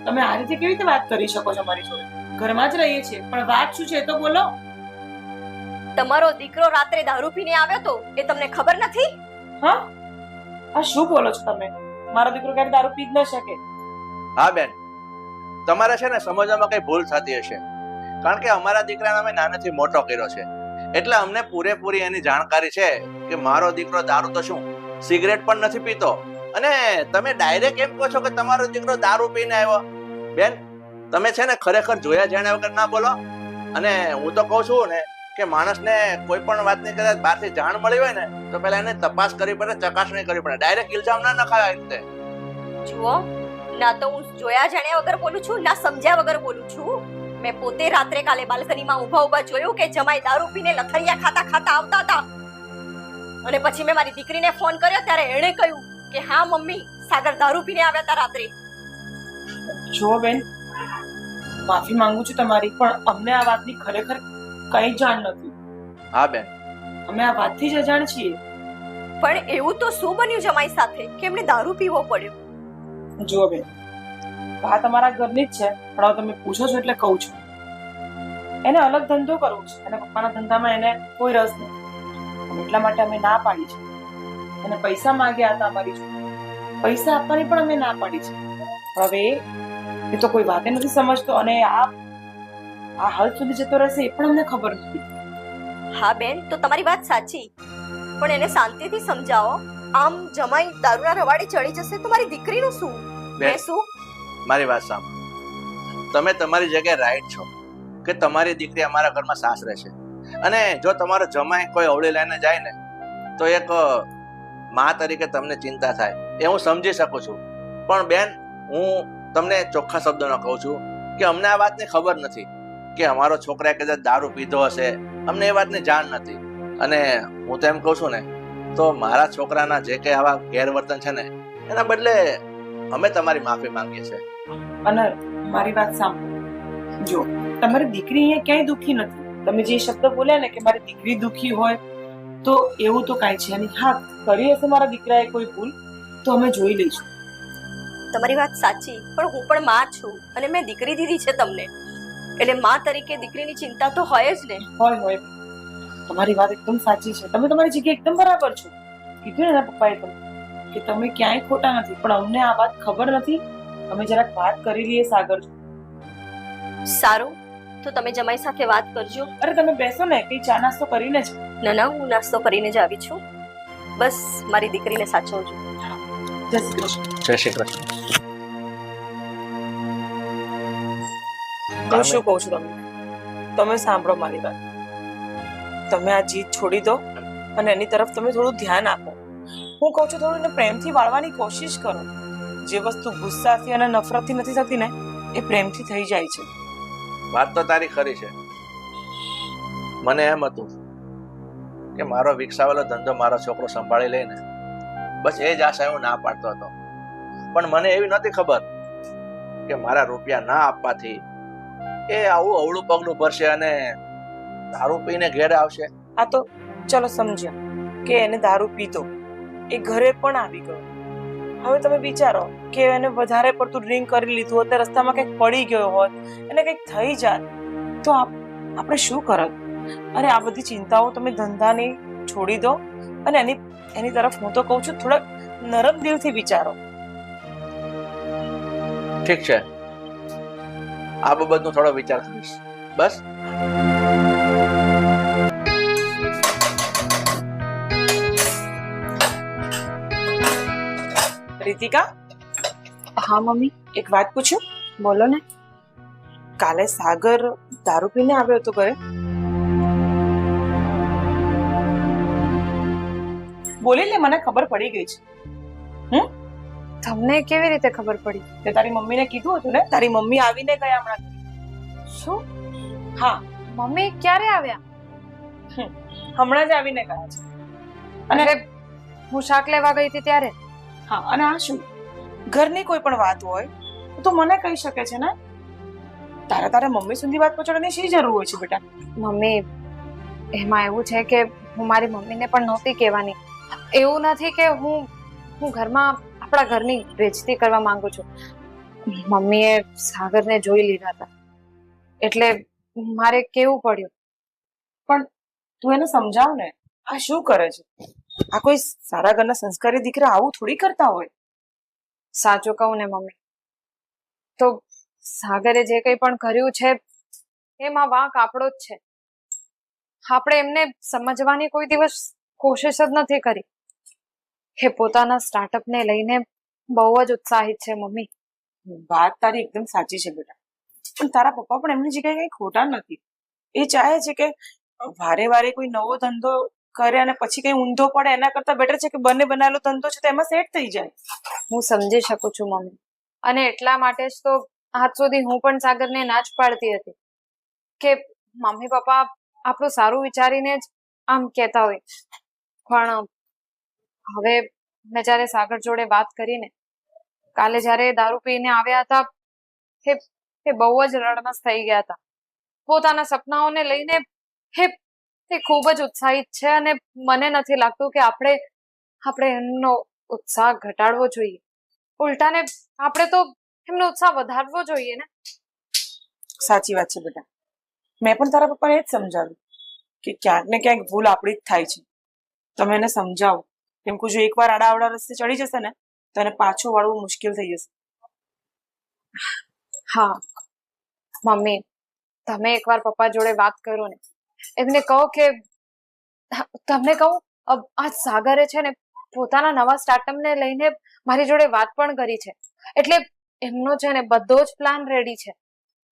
તમે? આ રીતે કેવી રીતે વાત કરી શકો છો મારી જોડે? ઘરમાં જ રહીએ છીએ, પણ વાત શું છે એ તો બોલો. તમારો દીકરો રાત્રે દારૂ પીને આવ્યો તો એ તમને ખબર નથી? હા, આ શું બોલો છો તમે? મારો દીકરો ક્યારે દારૂ પી જ ન શકે. હા બેન, તમારે છે ને સમજવામાં કઈ ભૂલ થતી હશે, કારણ કે અમારા દીકરાને અમે નાનેથી મોટો કર્યો છે, એટલે અમને પૂરેપૂરી એની જાણકારી છે કે મારો દીકરો દારૂ તો શું સિગરેટ પણ નથી પીતો, અને તમે ડાયરેક્ટ એમ કહો છો કે તમારો દીકરો દારૂ પીને આવ્યો. બેન, તમે છે ને ખરેખર જોયા જાણ્યા વગર ના બોલો. અને હું તો કહું છું ને કે માણસને કોઈ પણ વાતની કદાચ બહારથી જાણ મળી હોય ને તો પહેલા એને તપાસ કરવી પડે, ચકાસણી કરવી પડે. ડાયરેક્ટ ઇલ્ઝામ ના નખાય આ રીતે. જુઓ, ના તો હું જોયા જાણ્યા વગર બોલું છું, ના સમજ્યા વગર બોલું છું. મેં પોતે રાત્રે કાલે બાલ્કનીમાં ઊભા જોયું કે જમાઈ દારૂ પીને લથડિયા ખાતા ખાતા આવતા હતા. અને પછી મેં મારી દીકરીને ફોન કર્યો ત્યારે એણે કહ્યું કે હા મમ્મી, સાગર દારૂ પીને આવ્યા હતા રાત્રે. જુઓ બેન, માફી માંગુ છું તમારી, પણ અમને આ વાતની ખરેખર કઈ જાણ નથી. હા બેન, અમે આ વાતથી જ અજાણ છીએ. પણ એવું તો શું બન્યું જમાઈ સાથે કે એમને દારૂ પીવો પડ્યો? જુઓ બેન, વાત અમારા ઘરની જ છે, પણ હવે તમે પૂછો છો એટલે કહું છું. એને અલગ ધંધો કરવો છે અને પપ્પાના ધંધામાં એને કોઈ રસ નથી. એટલા માટે અમે ના પાડી છે. એને પૈસા માંગ્યા હતા અમારી જોડે, પૈસા આપવાની પણ અમે ના પાડી છે. હવે એ તો કોઈ વાતે નથી સમજતો અને આ હાલ સુધી જતો રહેશે એ પણ અમને ખબર નથી. હા બેન, તો તમારી વાત સાચી, પણ એને શાંતિથી સમજાવો. આમ જમાઈ દારૂના રવાડે ચડી જશે તો મારી દીકરીનું શું? મેં શું? મારી વાત સાંભળો. તમે તમારી જગ્યાએ રાઈટ છો કે તમારી દીકરી અમારા ઘરમાં સાસરે છે, અને જો તમારો જમાઈ કોઈ અવળી લઈને જાય ને તો એક મા તરીકે તમને ચિંતા થાય, એ હું સમજી શકું છું. પણ બેન, હું તમને ચોખ્ખા શબ્દોમાં કહું છું કે અમને આ વાતની ખબર નથી કે અમારો છોકરાએ કદાચ દારૂ પીધો હશે. અમને એ વાતની જાણ નથી. અને હું તો એમ કહું છું ને તો મારા છોકરાના જે કંઈ આવા ગેરવર્તન છે ને એના બદલે અમે તમારી માફી માંગીએ છીએ. અને મારી વાત સાંભળો, જો તમારી દીકરી અહીંયા ક્યાંય દુઃખી નથી. તમે જે શબ્દ બોલ્યા ને કે મારી દીકરી દુઃખી હોય, તો એવું તો કાંઈ છે નહીં. હા, કરી હશે મારા દીકરાએ કોઈ ભૂલ તો અમે જોઈ લઈશું. તમારી વાત સાચી, પણ હું પણ માં છું અને મેં દીકરી દીધી છે તમને, એટલે માં તરીકે દીકરીની ચિંતા તો હોય જ ને. હોય તમારી વાત એકદમ સાચી છે. તમે તમારી જગ્યાએ એકદમ બરાબર છો. કીધું ને એના પપ્પાએ તમને કે તમે ક્યાંય ખોટા નથી, પણ અમને આ વાત ખબર નથી. અમે જરાક વાત કરી લઈએ સાગર. સારું, તો તમે જમાઈ સાથે વાત કરજો. અરે તમે બેસો ને, કઈ ચા નાસ્તો કરીને જ. ના, હું નાસ્તો કરીને જ આવી છું. બસ મારી દીકરીને સાચવજો. જય શ્રી કૃષ્ણ. જય શ્રી કૃષ્ણ. હું શું કહું છું તમે સાંભળો મારી વાત. તમે આ જીત છોડી દો અને એની તરફ તમે થોડું ધ્યાન આપો. હું કહું છું થોડું એને પ્રેમથી વાળવાની કોશિશ કરો. જે વસ્તુ ગુસ્સાથી અને નફરતથી નથી થતી ને એ પ્રેમથી થઈ જાય છે. વાત તો તારી ખરી છે. મને એમ હતું કે મારો વિકસાવેલો ધંધો મારો છોકરો સંભાળી લઈને બસ એ જ આશા હું ના પાડતો હતો. પણ મને એવી નહોતી ખબર કે મારા રૂપિયા ના આપવાથી એ આવું અવળું પગલું ભરશે અને દારૂ પીને ઘેર આવશે. આ તો ચલો સમજ્યા કે એને દારૂ પીતો, એ ઘરે પણ આવી ગયો. હવે તમે વિચારો કે એને વધારે પડતું ડ્રિંક કરી લીધું હોત, રસ્તામાં કંઈક પડી ગયો હોત, એને કંઈક થઈ જાત તો આપણે શું કરત? અરે આ બધી ચિંતાઓ તમે ધંધાની છોડી દો અને એની તરફ હું તો કહું છું થોડાક નરમ દિલથી વિચારો. ઠીક છે, આ બાબતનો થોડો વિચાર કરીશ. બસ. રીતિકા, હા મમ્મી. એક વાત પૂછું? બોલો ને. કાલે સાગર દારૂ પીને આવ્યો હતો ઘરે? બોલી લે, મને ખબર પડી ગઈ છે. તમને કેવી રીતે ખબર પડી? તે તારી મમ્મીને કીધું હતું ને? તારી મમ્મી આવીને ગયા હમણાં. શું? હા, મમ્મી ક્યારે આવ્યા? હમણાં જ આવીને ગયા છે. અને હું શાક લેવા ગઈ હતી ત્યારે? હા, અને આ શું, ઘરની કોઈ પણ વાત હોય તો મને કહી શકે છે ને. તારા મમ્મી સુધી વાત પહોંચાડવાની શી જરૂર હોય છે બેટા? મમ્મી, એમાં એવું છે કે હું મારી મમ્મીને પણ નહોતી કહેવાની. એવું નથી કે હું ઘરમાં આપણા ઘરની બેઇજ્જતી કરવા માંગુ છું. મમ્મીએ સાગરને જોઈ લીધા હતા એટલે મારે કેવું પડ્યું. પણ તું એને સમજાવ ને, આ શું કરે છે? આ કોઈ સારા ઘરના સંસ્કારી દીકરા આવું થોડી કરતા હોય. સાચું કહું ને મમ્મી, તો સાગરે જે કંઈ પણ કર્યું છે એમાં વાંક આપણો જ છે. આપણે એમને સમજવાની કોઈ દિવસ કોશિશ જ નથી કરી. એ પોતાના સ્ટાર્ટઅપને લઈને બહુ જ ઉત્સાહિત છે મમ્મી. વાત તારી એકદમ સાચી છે બેટા, પણ તારા પપ્પા પણ એમની જગ્યાએ કઈ ખોટા નથી. એ ચાહે છે કે વારે વારે કોઈ નવો ધંધો કરે અને પછી કઈ ઊંધો પડે એના કરતા બેટર છે કે બંને બનાવેલો ધંધો છે તો એમાં સેટ થઈ જાય. હું સમજી શકું છું મમ્મી, અને એટલા માટે જ તો આજ સુધી હું પણ સાગરને ના જ પાડતી હતી કે મમ્મી પપ્પા આપણું સારું વિચારીને જ આમ કહેતા હોય. પણ હવે મેં જયારે સાગર જોડે વાત કરીને, કાલે જયારે દારૂ પીને આવ્યા હતા, એ બહુ જ રડમસ થઈ ગયા હતા. પોતાના સપનાઓને લઈને એ ખૂબ જ ઉત્સાહિત છે, અને મને નથી લાગતું કે આપણે એમનો ઉત્સાહ ઘટાડવો જોઈએ. ઉલટાને આપણે તો એમનો ઉત્સાહ વધારવો જોઈએ ને. સાચી વાત છે બેટા, મેં પણ તારા પપ્પાને એ જ સમજાવ્યું કે ક્યાંક ને ક્યાંક ભૂલ આપણી જ થાય છે. તમે એને સમજાવો, કેમ કે જો એકવાર આડાઅવળા રસ્તે ચડી જશે ને તો એને પાછો વાળવું મુશ્કેલ થઈ જશે. હા મમ્મી, તમે એકવાર પપ્પા જોડે વાત કરો ને, એમને કહો કે તમને કહું, આજ સાગરે છે ને પોતાના નવા સ્ટાર્ટઅપને લઈને મારી જોડે વાત પણ કરી છે. એટલે એમનો છે ને બધો જ પ્લાન રેડી છે.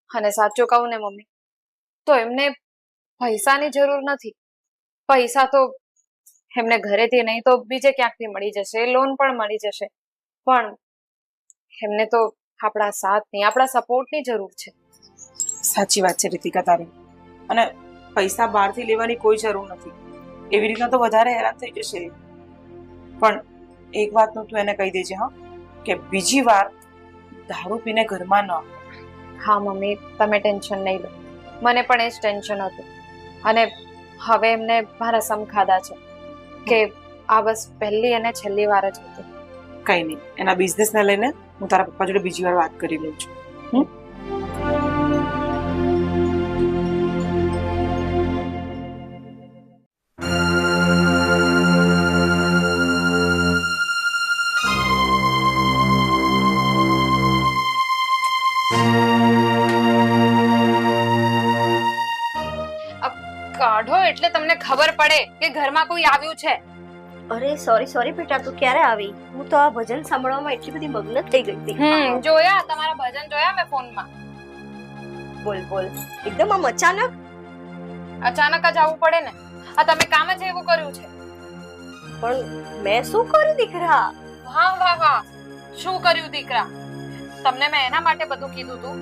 અને સાચું કહું ને મમ્મી, તો એમને પૈસાની જરૂર નથી. પૈસા તો એમને ઘરેથી નહીં તો બીજે ક્યાંકથી મળી જશે, લોન પણ મળી જશે. પણ એમને તો આપણા સાથની, આપણા સપોર્ટની જરૂર છે. સાચી વાત છે રીતિકા તારી, અને પૈસા બહારથી લેવાની કોઈ જરૂર નથી. એવી રીતના તો વધારે હેરાન થઈ જશે. પણ એક વાતનું તું એને કહી દેજે હા, કે બીજી વાર દારૂ પીને ઘરમાં ન આવે. હા મમ્મી, તમે ટેન્શન નહીં લો, મને પણ એ જ ટેન્શન હતું. અને હવે એમને મારા સમ ખાધા છે કે આ બસ પહેલી અને છેલ્લી વાર જ હતું. કઈ નહીં, એના બિઝનેસને લઈને હું તારા પપ્પા જોડે બીજી વાર વાત કરી લઉં છું. કાઢો એટલે તમને ખબર પડે કે ઘરમાં કોઈ આવ્યું છે. અરે સોરી બેટા, તું ક્યારે આવી? હું તો આ ભજન સાંભળવામાં એટલી બધી મગ્ન થઈ ગઈ હતી. જોયા, તમારા ભજન જોયા મેં ફોનમાં. બોલ એકદમ આમ અચાનક. અચાનક જ આવવું પડે ને, આ તમે કામ જ એવું કર્યું છે. પણ મેં શું કર્યું દીકરા? વાહ વાહ વાહ, શું કર્યું દીકરા? તમને મેં એના માટે બધું કીધું તું.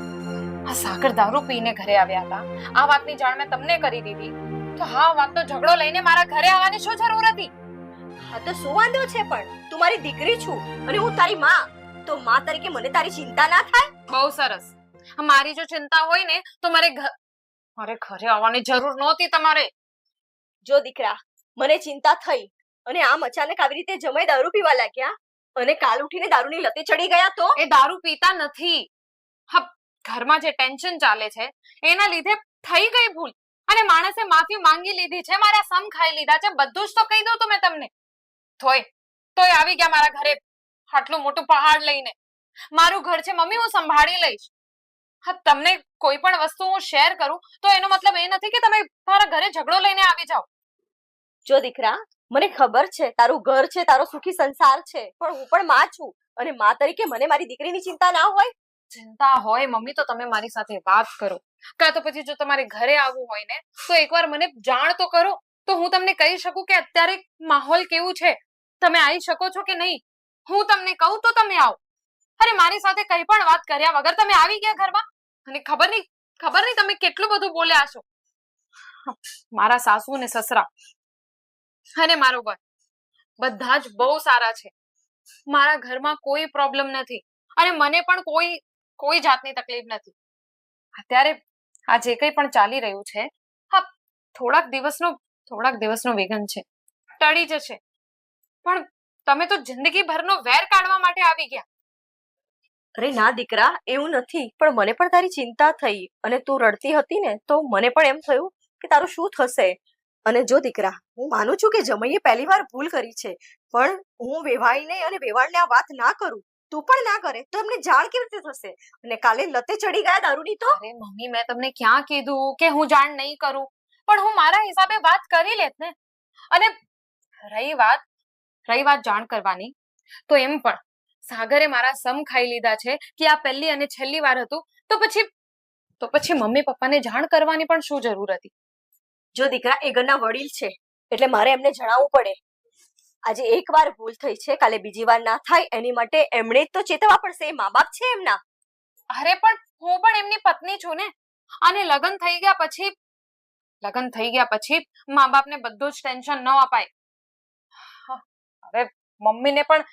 આ સાગર દારૂ પીને ઘરે આવ્યા હતા, આ વાતની જાણ મેં તમને કરી દીધી, તો હા વાતનો ઝઘડો લઈને મારા ઘરે આવવાની શું જરૂર હતી? હા તો શું વાંધો છે? પણ તું મારી દીકરી છું અને હું તારી માં, તો માં તરીકે મને તારી ચિંતા ના થાય? બહુ સરસ. મારી જો ચિંતા હોય ને તો મારે ઘરે આવવાની જરૂર નહોતી તમારે. જો દીકરા, મને ચિંતા થઈ અને આમ અચાનક આવી રીતે જમાઈ દારૂ પીવા લાગ્યા અને કાલ ઉઠીને દારૂની લતે ચડી ગયા તો? એ દારૂ પીતા નથી. હા, ઘરમાં જે ટેન્શન ચાલે છે એના લીધે થઈ ગઈ ભૂલ, અને માણસે માફી માંગી લીધી છે, મારા સમ ખાઈ લીધા છે, બધું જ તો કહી દઉં તો મેં તમને. તોય આવી ગયા મારા ઘરે આટલું મોટું પહાડ લઈને. મારું ઘર છે મમ્મી, હું સંભાળી લઈશ. હા, તમને કોઈ પણ વસ્તુ હું શેર કરું તો એનો મતલબ એ નથી કે તમે મારા ઘરે ઝઘડો લઈને આવી જાઓ. જો દીકરા, મને ખબર છે તારું ઘર છે, તારો સુખી સંસાર છે, પણ હું પણ માં છું અને માં તરીકે મને મારી દીકરીની ચિંતા ના હોય? ચિંતા હોય મમ્મી તો તમે મારી સાથે વાત કરો, કાં તો પછી જો તમારે ઘરે આવવું હોય ને તો એકવાર મને જાણ તો કરો, તો હું તમને કહી શકું કે અત્યારે માહોલ કેવું છે, તમે આવી શકો છો કે નહીં. હું તમને કહું તો તમે આવો. અરે મારી સાથે કઈ પણ વાત કર્યા વગર તમે આવી ગયા ઘરમાં, અને ખબર નહીં તમે કેટલું બધું બોલ્યા છો. મારા સાસુ ને સસરા અને મારો ભાઈ બધા જ બહુ સારા છે. મારા ઘરમાં કોઈ પ્રોબ્લેમ નથી, અને મને પણ કોઈ જાતની તકલીફ નથી. અત્યારે આ જે કંઈ પણ ચાલી રહ્યું છે, હા થોડાક દિવસનો વિઘન છે, ટળી જશે. પણ તમે તો જિંદગીભરનો વેર કાઢવા માટે આવી ગયા. અરે ના દીકરા, એવું નથી, પણ મને પણ તારી ચિંતા થઈ અને તું રડતી હતી ને તો મને પણ એમ થયું કે તારું શું થશે. અને જો દીકરા, હું માનું છું કે જમાઈએ પહેલી વાર ભૂલ કરી છે, પણ હું વેવાઈને અને વેવાણને આ વાત ના કરું, તું પણ ના કરે તો એમને જાણ કેવી રીતે થશે? અને કાલે લતે ચડી ગયા દારૂની તો? અરે મમ્મી, મેં તમને ક્યાં કીધું કે હું જાણ નહીં કરું, પણ હું મારા હિસાબે વાત કરી લેત ને. અને રહી વાત રહી વાત જાણ કરવાની, તો એમ પણ સાગરે મારા સમ ખાઈ લીધા છે કે આ પહેલી અને છેલ્લી વાર હતું, તો પછી મમ્મી પપ્પાને જાણ કરવાની પણ શું જરૂર હતી? જો દીકરા એ ઘરના વડીલ છે એટલે મારે એમને જણાવવું પડે. આજે એક વાર ભૂલ થઈ છે, કાલે બીજી વાર ના થાય એની માટે એમણે જ તો ચેતવવા પડશે. મા બાપ છે એમના. અરે પણ હું પણ એમની પત્ની છું ને, અને લગ્ન થઈ ગયા પછી મા બાપને બધું જ ટેન્શન ન અપાય. હવે મમ્મીને પણ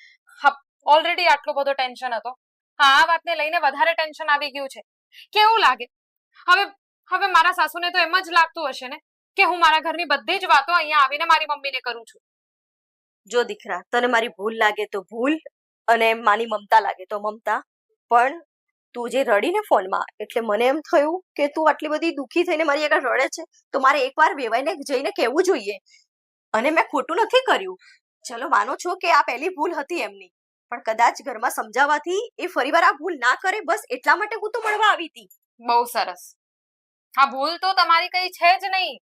ઓલરેડી આટલો બધો ટેન્શન હતો, આ વાતને લઈને વધારે ટેન્શન આવી ગયું છે. કેવું લાગે હવે મારા સાસુને તો એમ જ લાગતું હશે ને કે હું મારા ઘરની બધી જ વાતો અહીંયા આવીને મારી મમ્મીને કરું છું. જો દીકરા, તને મારી ભૂલ લાગે તો ભૂલ અને માની મમતા લાગે તો મમતા, પણ તું જે રડીને ફોનમાં, એટલે મને એમ થયું કે તું આટલી બધી દુઃખી થઈને મારી આગળ રડે છે તો મારે એકવાર વેવાઈને જઈને કહેવું જોઈએ. અને મેં ખોટું નથી કર્યું. ચલો માનો છો કે આ પહેલી ભૂલ હતી એમની, પણ કદાચ ઘરમાં સમજાવવાથી એ ફરીવાર આ ભૂલ ના કરે, બસ એટલા માટે હું તો મળવા આવી હતી. બહુ સરસ. હા, ભૂલ તો તમારી કઈ છે જ નહીં,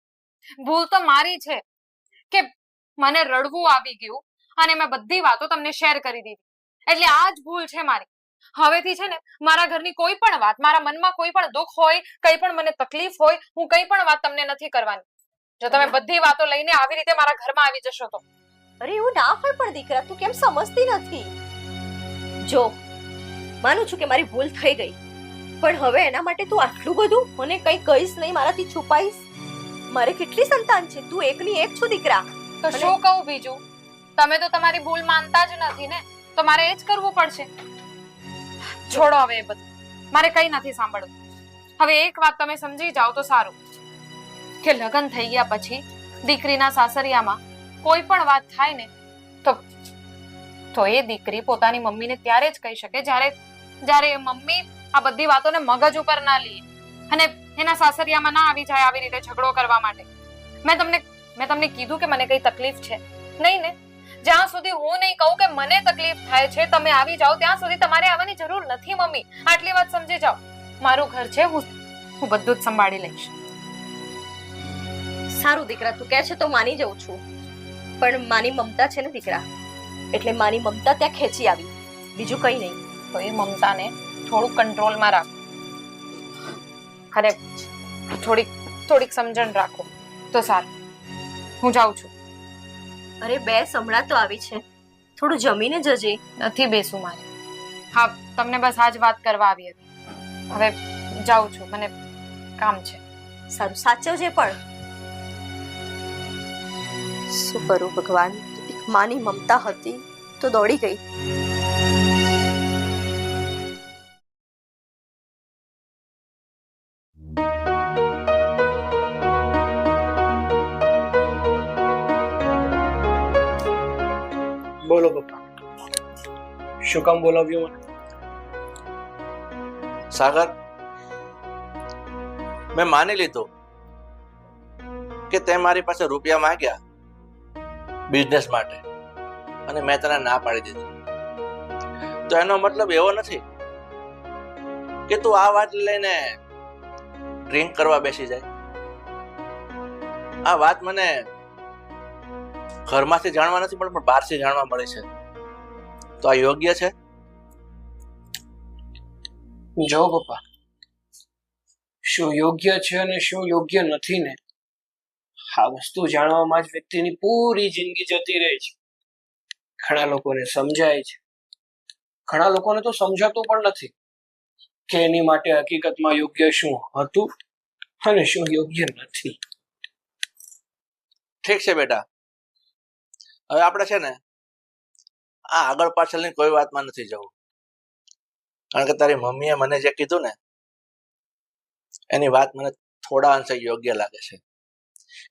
ભૂલ તો મારી છે કે મને રડવું આવી ગયું અને મેં બધી વાતો તમને શેર કરી દીધી, એટલે આ જ ભૂલ છે મારી. હવેથી છે ને મારા ઘરની કોઈ પણ વાત, મારા મનમાં કોઈ પણ દુઃખ હોય, કઈ પણ મને તકલીફ હોય, હું કઈ પણ વાત તમને નથી કરવાની. જો તમે બધી વાતો લઈને આવી રીતે મારા ઘરમાં આવી જશો તો. અરે એવું ના હોય પણ દીકરા, તું કેમ સમજતી નથી? જો માનું છું કે મારી ભૂલ થઈ ગઈ, પણ હવે એના માટે તું આટલું બધું મને કઈ કહીશ નહીં, મારાથી છુપાઈશ? મારે કેટલી સંતાન છે, તું એકની એક છું દીકરા. તો શું કહું બીજું? તમે તો તમારી ભૂલ માનતા જ નથી ને, તો મારે એ જ કરવું પડશે. છોડો હવે એ બધું, મારે કઈ નથી સાંભળવું. હવે એક વાત તમે સમજી જાઓ તો સારું, કે લગ્ન થઈ ગયા પછી દીકરીના સાસરિયામાં કોઈ પણ વાત થાય ને તો એ દીકરી પોતાની મમ્મીને ત્યારે જ કહી શકે જ્યારે એ મમ્મી આ બધી વાતોને મગજ ઉપર ના લે અને એના સાસરિયામાં ના આવી જાય આવી રીતે ઝઘડો કરવા માટે. મેં તમને કીધું કે મને કઈ તકલીફ છે નહીં ને? જ્યાં સુધી હું નહીં કહું કે મને તકલીફ થાય છે તમે આવી જાઓ, ત્યાં સુધી તમારે આવવાની જરૂર નથી મમ્મી. આટલી વાત સમજી જાઓ. મારું ઘર છે, હું બધું જ સંભાળી લઈશ. સારું દીકરા, તું કહે છે તો માની જાઉં છું, પણ માની મમતા છે ને દીકરા, એટલે માની મમતા ત્યાં ખેંચી આવી, બીજું કઈ નહીં. તો એ મમતાને થોડુંક કંટ્રોલમાં રાખો અને થોડીક સમજણ રાખો તો સારું. હું જાઉં છું. અરે બેસ, હમણાં તો આવી છે, થોડું જમીને જજે. નથી બેસું મારે. હા, તમને બસ આ જ વાત કરવા આવી હતી. હવે જાઉં છું, મને કામ છે. સારું, સાચવજે પણ. શું કરું ભગવાન, એક માની મમતા હતી તો દોડી ગઈ. બોલો પપ્પા, શું કામ બોલાવ્યું મને? સાગર, મેં માની લીધું કે તે મારી પાસે રૂપિયા માંગ્યા બિઝનેસ માટે અને મેં તને ના પાડી દીધી. તો એનો મતલબ એવો નથી કે તું આ વાત લઈને ડ્રિંક કરવા બેસી જાય. આ વાત મને ઘરમાંથી જાણવા નથી પણ બહારથી જાણવા મળે છે. તો આ યોગ્ય છે? જો પપ્પા, શું યોગ્ય છે અને શું યોગ્ય નથી ને, આ વસ્તુ જાણવામાં જ વ્યક્તિની પૂરી જિંદગી જતી રહે છે. ઘણા લોકોને સમજાય છે, ઘણા લોકોને તો સમજાતું પણ નથી કે એની માટે હકીકતમાં યોગ્ય શું હતું અને શું યોગ્ય નથી. ઠીક છે બેટા, હવે આપણે છે ને આ આગળ પાછળની કોઈ વાતમાં નથી જવું, કારણ કે તારી મમ્મીએ મને જે કીધું ને એની વાત મને થોડા અંશે યોગ્ય લાગે છે.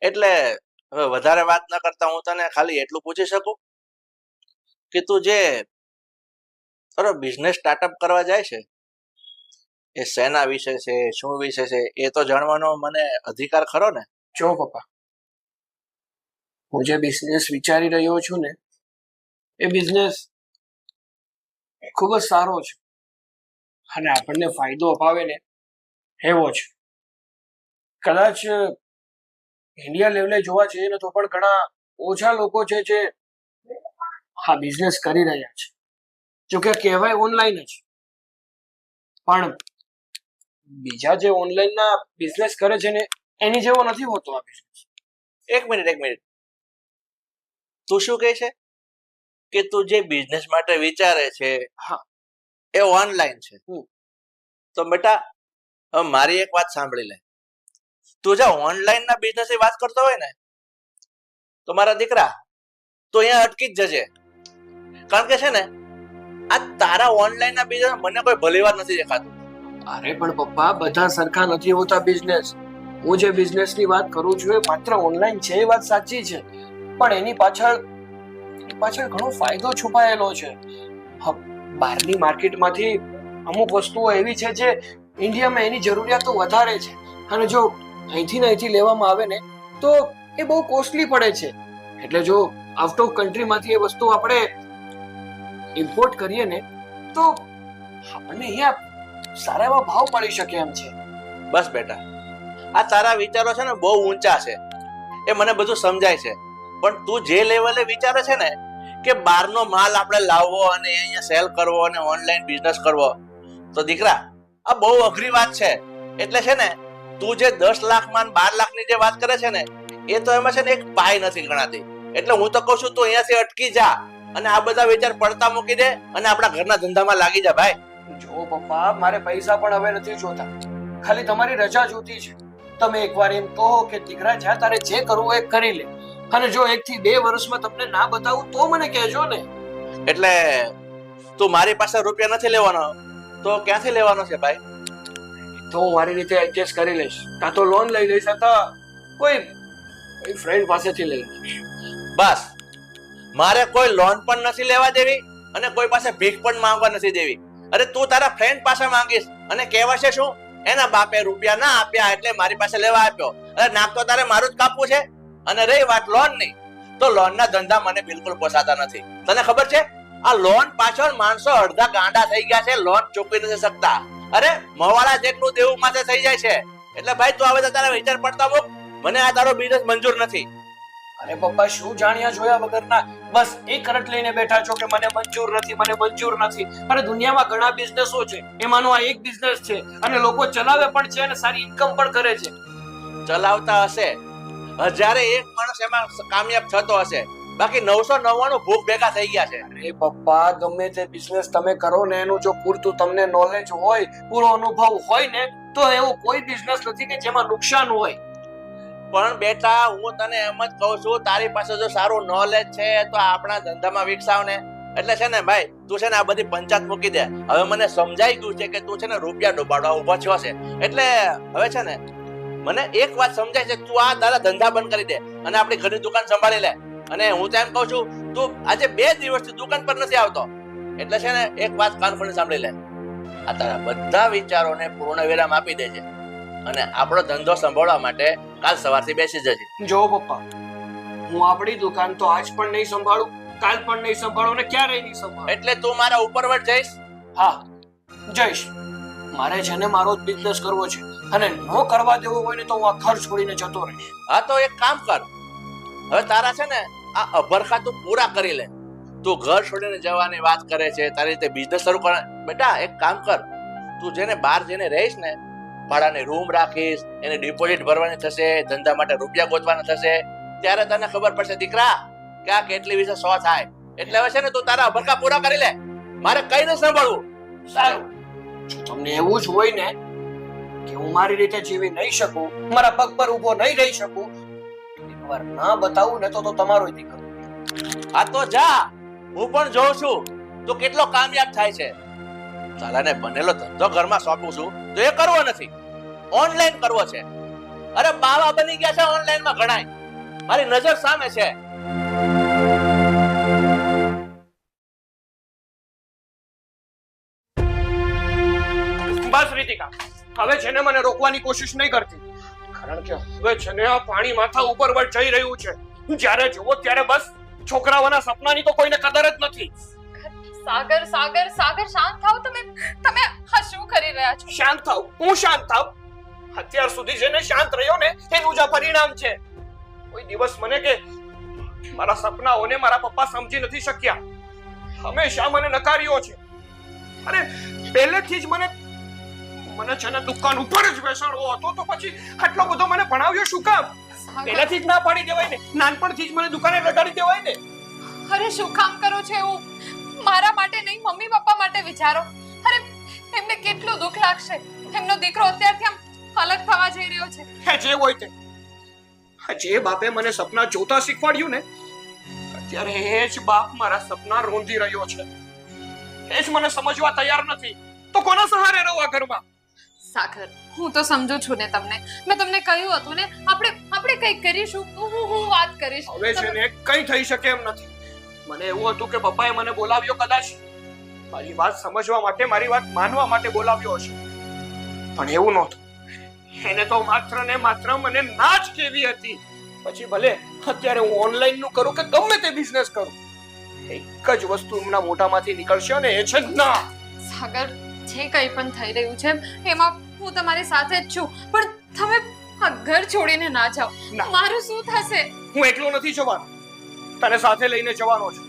એટલે હવે વધારે વાત ન કરતા હું તને ખાલી એટલું પૂછી શકું કે તું જે તારો બિઝનેસ સ્ટાર્ટઅપ કરવા જાય છે એ શેના વિશે છે, શું વિશે છે, એ તો જાણવાનો મને અધિકાર ખરો ને? જો પપ્પા, હું જે બિઝનેસ વિચારી રહ્યો છું ને એ બિઝનેસ ખૂબ જ સારો છે અને આપણને ફાયદો અપાવે ને એવો છે. કદાચ ઇન્ડિયા લેવલે જોવા જઈએ ને તો પણ ઘણા ઓછા લોકો છે જે હા બિઝનેસ કરી રહ્યા છે, જો કે કહેવાય ઓનલાઈન જ, પણ બીજા જે ઓનલાઈન ના બિઝનેસ કરે છે ને એની જેવો નથી હોતો આ બિઝનેસ. એક મિનિટ, તું શું કહે છે કે તું જે બિઝનેસ માટે વિચારે છે હા. એ ઓનલાઈન છે? તો બેટા હવે મારી એક વાત સાંભળી લે. તું જે ઓનલાઈન ના બિઝનેસ ની વાત કરતો હોય ને, તો મારા દીકરા તો અહીંયા અટકી જ જજે. કારણ કે છે ને આ તારા ઓનલાઈન ના બિઝનેસ મને કોઈ ભલી વાત નથી દેખાતું. અરે પણ પપ્પા, બધા સરખા નથી હોતા બિઝનેસ. હું જે બિઝનેસ ની વાત કરું છું એ માત્ર ઓનલાઈન છે, એ વાત સાચી છે, પણ એની પાછળ ઘણો ફાયદો છુપાયેલો છે. બહારની માર્કેટમાંથી અમુક વસ્તુઓ એવી છે જે ઇન્ડિયામાં એની જરૂરિયાતો વધારે છે, અને જો અહીંથી લેવામાં આવે ને તો એ બહુ કોસ્ટલી પડે છે. એટલે જો આઉટ ઓફ કન્ટ્રીમાંથી એ વસ્તુ આપણે ઇમ્પોર્ટ કરીએ ને તો આપણને અહીંયા સારા એવા ભાવ મળી શકે એમ છે. બસ બેટા, આ તારા વિચારો છે ને બહુ ઊંચા છે, એ મને બધું સમજાય છે, પણ તું જે લેવલે વિચારે છે ને કે બહારનો માલ આપણે લાવવો અને અહીંયા સેલ કરવો અને ઓનલાઈન બિઝનેસ કરવો, તો દીકરા આ બહુ અઘરી વાત છે. એટલે છે ને તું જે 10 લાખમાં 12 લાખની જે વાત કરે છે ને એ તો એમાં છે ને એક પાય નથી ગણાતી. એટલે હું તો કહું છું તું અહીંયાથી અટકી જા અને આ બધા વિચાર પડતા મૂકી દે અને આપણા ઘરના ધંધામાં લાગી જા ભાઈ. જો પપ્પા, મારે પૈસા પણ હવે નથી જોતા, ખાલી તમારી રજા જોતી છે. તમે એકવાર એમ કહો કે દીકરા જ્યાં તારે જે કરવું એ કરી લે, અને જો 1 થી 2 વર્ષમાં તમને ના બતાવું તો મને કહેજો ને. એટલે તું મારી પાસે રૂપિયા નથી લેવાનો તો ક્યાંથી લેવાનો છે ભાઈ? તો હું મારી રીતે એડજસ્ટ કરી લઈશ, કાં તો લોન લઈ લઈશ અથવા કોઈ ફ્રેન્ડ પાસેથી લઈ લઈશ. બસ, મારે કોઈ લોન પણ નથી લેવા દેવી અને કોઈ પાસે ભીખ પણ માંગવા નથી દેવી. અરે તું તારા ફ્રેન્ડ પાસે માંગીશ અને કહેવાશે શું, એના બાપે રૂપિયા ના આપ્યા એટલે મારી પાસે લેવા આપ્યો. અરે નાક તો તારે મારું જ કાપવું છે. અને રહી વાત લોન ની, તો લોન ના ધંધા મને બિલકુલ પોસાતા નથી. તને ખબર છે આ લોન પાછળ માણસો અડધા ગાંડા થઈ ગયા છે, લોન ચૂકવી નથી શકતા. અરે મવાળા જેટલું દેવું માથે થઈ જાય છે. એટલે ભાઈ તું હવે તારા વિચાર પડતા મૂક, મને આ તારો બિઝનેસ મંજૂર નથી. અરે પપ્પા, શું જાણ્યા જોયા વગરના બસ એક રટ લઈને બેઠા છો કે મને મંજૂર નથી. અરે દુનિયામાં ઘણા બિઝનેસો છે, એમાંનો આ એક બિઝનેસ છે, અને લોકો ચલાવે પણ છે અને સારી ઇન્કમ પણ કરે છે. ચલાવતા હશે, 1001 માણસ એમાં કામયાબ થતો હશે, બાકી 999 ભૂખ ભેગા થઈ ગયા છે. અરે પપ્પા, ગમે તે બિઝનેસ તમે કરો ને એનું જો પૂરતું તમને નોલેજ હોય, પૂરો અનુભવ હોય ને, તો એવો કોઈ બિઝનેસ નથી કે જેમાં નુકસાન હોય. પણ બેટા હું તને એમ જ કહું છું, તારી પાસે જો સારું નોલેજ છે તો આપણા ધંધામાં વિકસાવ ને. એટલે છે ને ભાઈ તું છે ને આ બધી પંચાયત મૂકી દે. હવે મને સમજાઈ ગયું છે કે તું છે ને રૂપિયા ડૂબાડવા ઉભો થયો છે. એટલે હવે છે ને મને એક વાત સમજાય છે, તું આ તારા ધંધા બંધ કરી દે અને આપણી ઘરની દુકાન સંભાળી લે. અને હું તો એમ કહું છું તું આજે 2 દિવસથી દુકાન પર નથી આવતો. એટલે છે ને એક વાત કાન ખોલીને સાંભળી લે, આ તારા બધા વિચારોને પૂર્ણ વિરામ આપી દેજે અને આપણો ધંધો સંભાળવા માટે કાલ સવારથી બેસી જજે. જો પપ્પા, હું આપણી દુકાન તો આજ પણ નહીં સંભાળું, કાલ પણ નહીં સંભાળું ને ક્યારેય નહીં સંભાળું. એટલે તું મારા ઉપરવટ જઈશ? હા જઈશ. મારે છે ને મારો જ બિઝનેસ કરવો છે, અને નો કરવા દેવો હોય ને તો હું આ ઘર છોડીને જતો રહીશ. હા તો એક કામ કર, હવે તારા છે ને આ અભરખા તું પૂરા કરી લે. તું ઘર છોડીને જવાની વાત કરે છે, તારી રીતે બિઝનેસ શરૂ કરે. બેટા એક કામ કર, તું જેને બહાર જઈને રહીશ ને, ભાડાની રૂમ રાખીશ, એને ડિપોઝિટ ભરવાની થશે, ધંધા માટે રૂપિયા ગોતવાના થશે, ત્યારે તને ખબર પડશે દીકરા કે આ કેટલી વિશે 100 થાય. એટલે હવે છે ને તું તારા અભરખા પૂરા કરી લે, મારે કઈ નહીં સાંભળવું. સારું, જો તમને એવું જ હોય ને કે હું મારી રીતે જીવી નહીં શકું, મારા પગ પર ઊભો નહીં રહી શકું, એકવાર ના બતાવું ને તો તમારો દીકરો. આ તો જા, હું પણ જોઉં છું તું કેટલો કામયાબ થાય છે. સાલાને બનેલો ધંધો ઘરમાં સોંપું છું તો એ કરવો નથી, ઓનલાઈન કરવો છે. અરે બાવા બની ગયા છે ઓનલાઈન માં ઘણાય, મારી નજર સામે છે. બસ રીતિકા, હવે છે ને મને રોકવાની કોશિશ નહીં કરતી, કારણ કે હવે છે ને આ પાણી માથા ઉપર વળ જઈ રહ્યું છે. જ્યારે જુઓ ત્યારે બસ છોકરાઓના સપનાની તો કોઈને કદર જ નથી. સાગર શાંત થાઓ. તમે આ શું કરી રહ્યા છો? શાંત થાવ? હું શાંત થાવ? અત્યાર સુધી જેને શાંત રહ્યો ને એનું જ આ પરિણામ છે. કોઈ દિવસ મને કે મારા સપનાઓને મારા પપ્પા સમજી નથી શક્યા, હંમેશા મને નકાર્યો છે. અને પહેલેથી જ મને છે ને દુકાન ઉપર જ બેસાડવો હતો, તો પછી આટલો બધો મને ભણાવ્યો શું કામ? પહેલેથી જ ના પાડી દેવાય ને, નાનપણથી જ મને દુકાને લગાડી દેવાય ને. અરે શું કામ કરો છો એવું? મારા માટે નહીં, મમ્મી પપ્પા માટે વિચારો. અરે એમને કેટલું દુઃખ લાગશે. એમનો દીકરો અત્યારથી આમ અલગ થવા જઈ રહ્યો છે. હે જે હોય તે. જે બાપે મને સપના જોતા શીખવાડ્યું ને, અત્યારે એ જ બાપ મારા સપના રોંધી રહ્યો છે. એ જ મને સમજવા તૈયાર નથી. તો કોના સહારે રહું આ ઘરમાં? સાગર, હું તો સમજુ છું ને તમને. મેં તમને કહ્યું હતું ને, આપણે કંઈક કરીશું. હું વાત કરીશ. હવે છે ને કંઈ થઈ શકે એમ નથી. મને એવું હતું કે પપ્પાએ મને બોલાવ્યો, કદાચ મારી વાત સમજવા માટે, મારી વાત માનવા માટે બોલાવ્યો હશે, પણ એવું નહોતું. એને તો માત્ર ને માત્ર મને ના જ કેવી હતી. પછી ભલે અત્યારે હું ઓનલાઈન નું કરું કે ગમે તે બિઝનેસ કરું, એક જ વસ્તુ એમના મોઢામાંથી નીકળશે અને એ છે ના. સાગર, જે કંઈ પણ થઈ રહ્યું છે એમાં હું તમારી સાથે જ છું, પણ તમે આ ઘર છોડીને ના જાઓ. ના. મારું શું થશે? હું એકલો નથી જવાનો, તને સાથે લઈને જવાનો છું.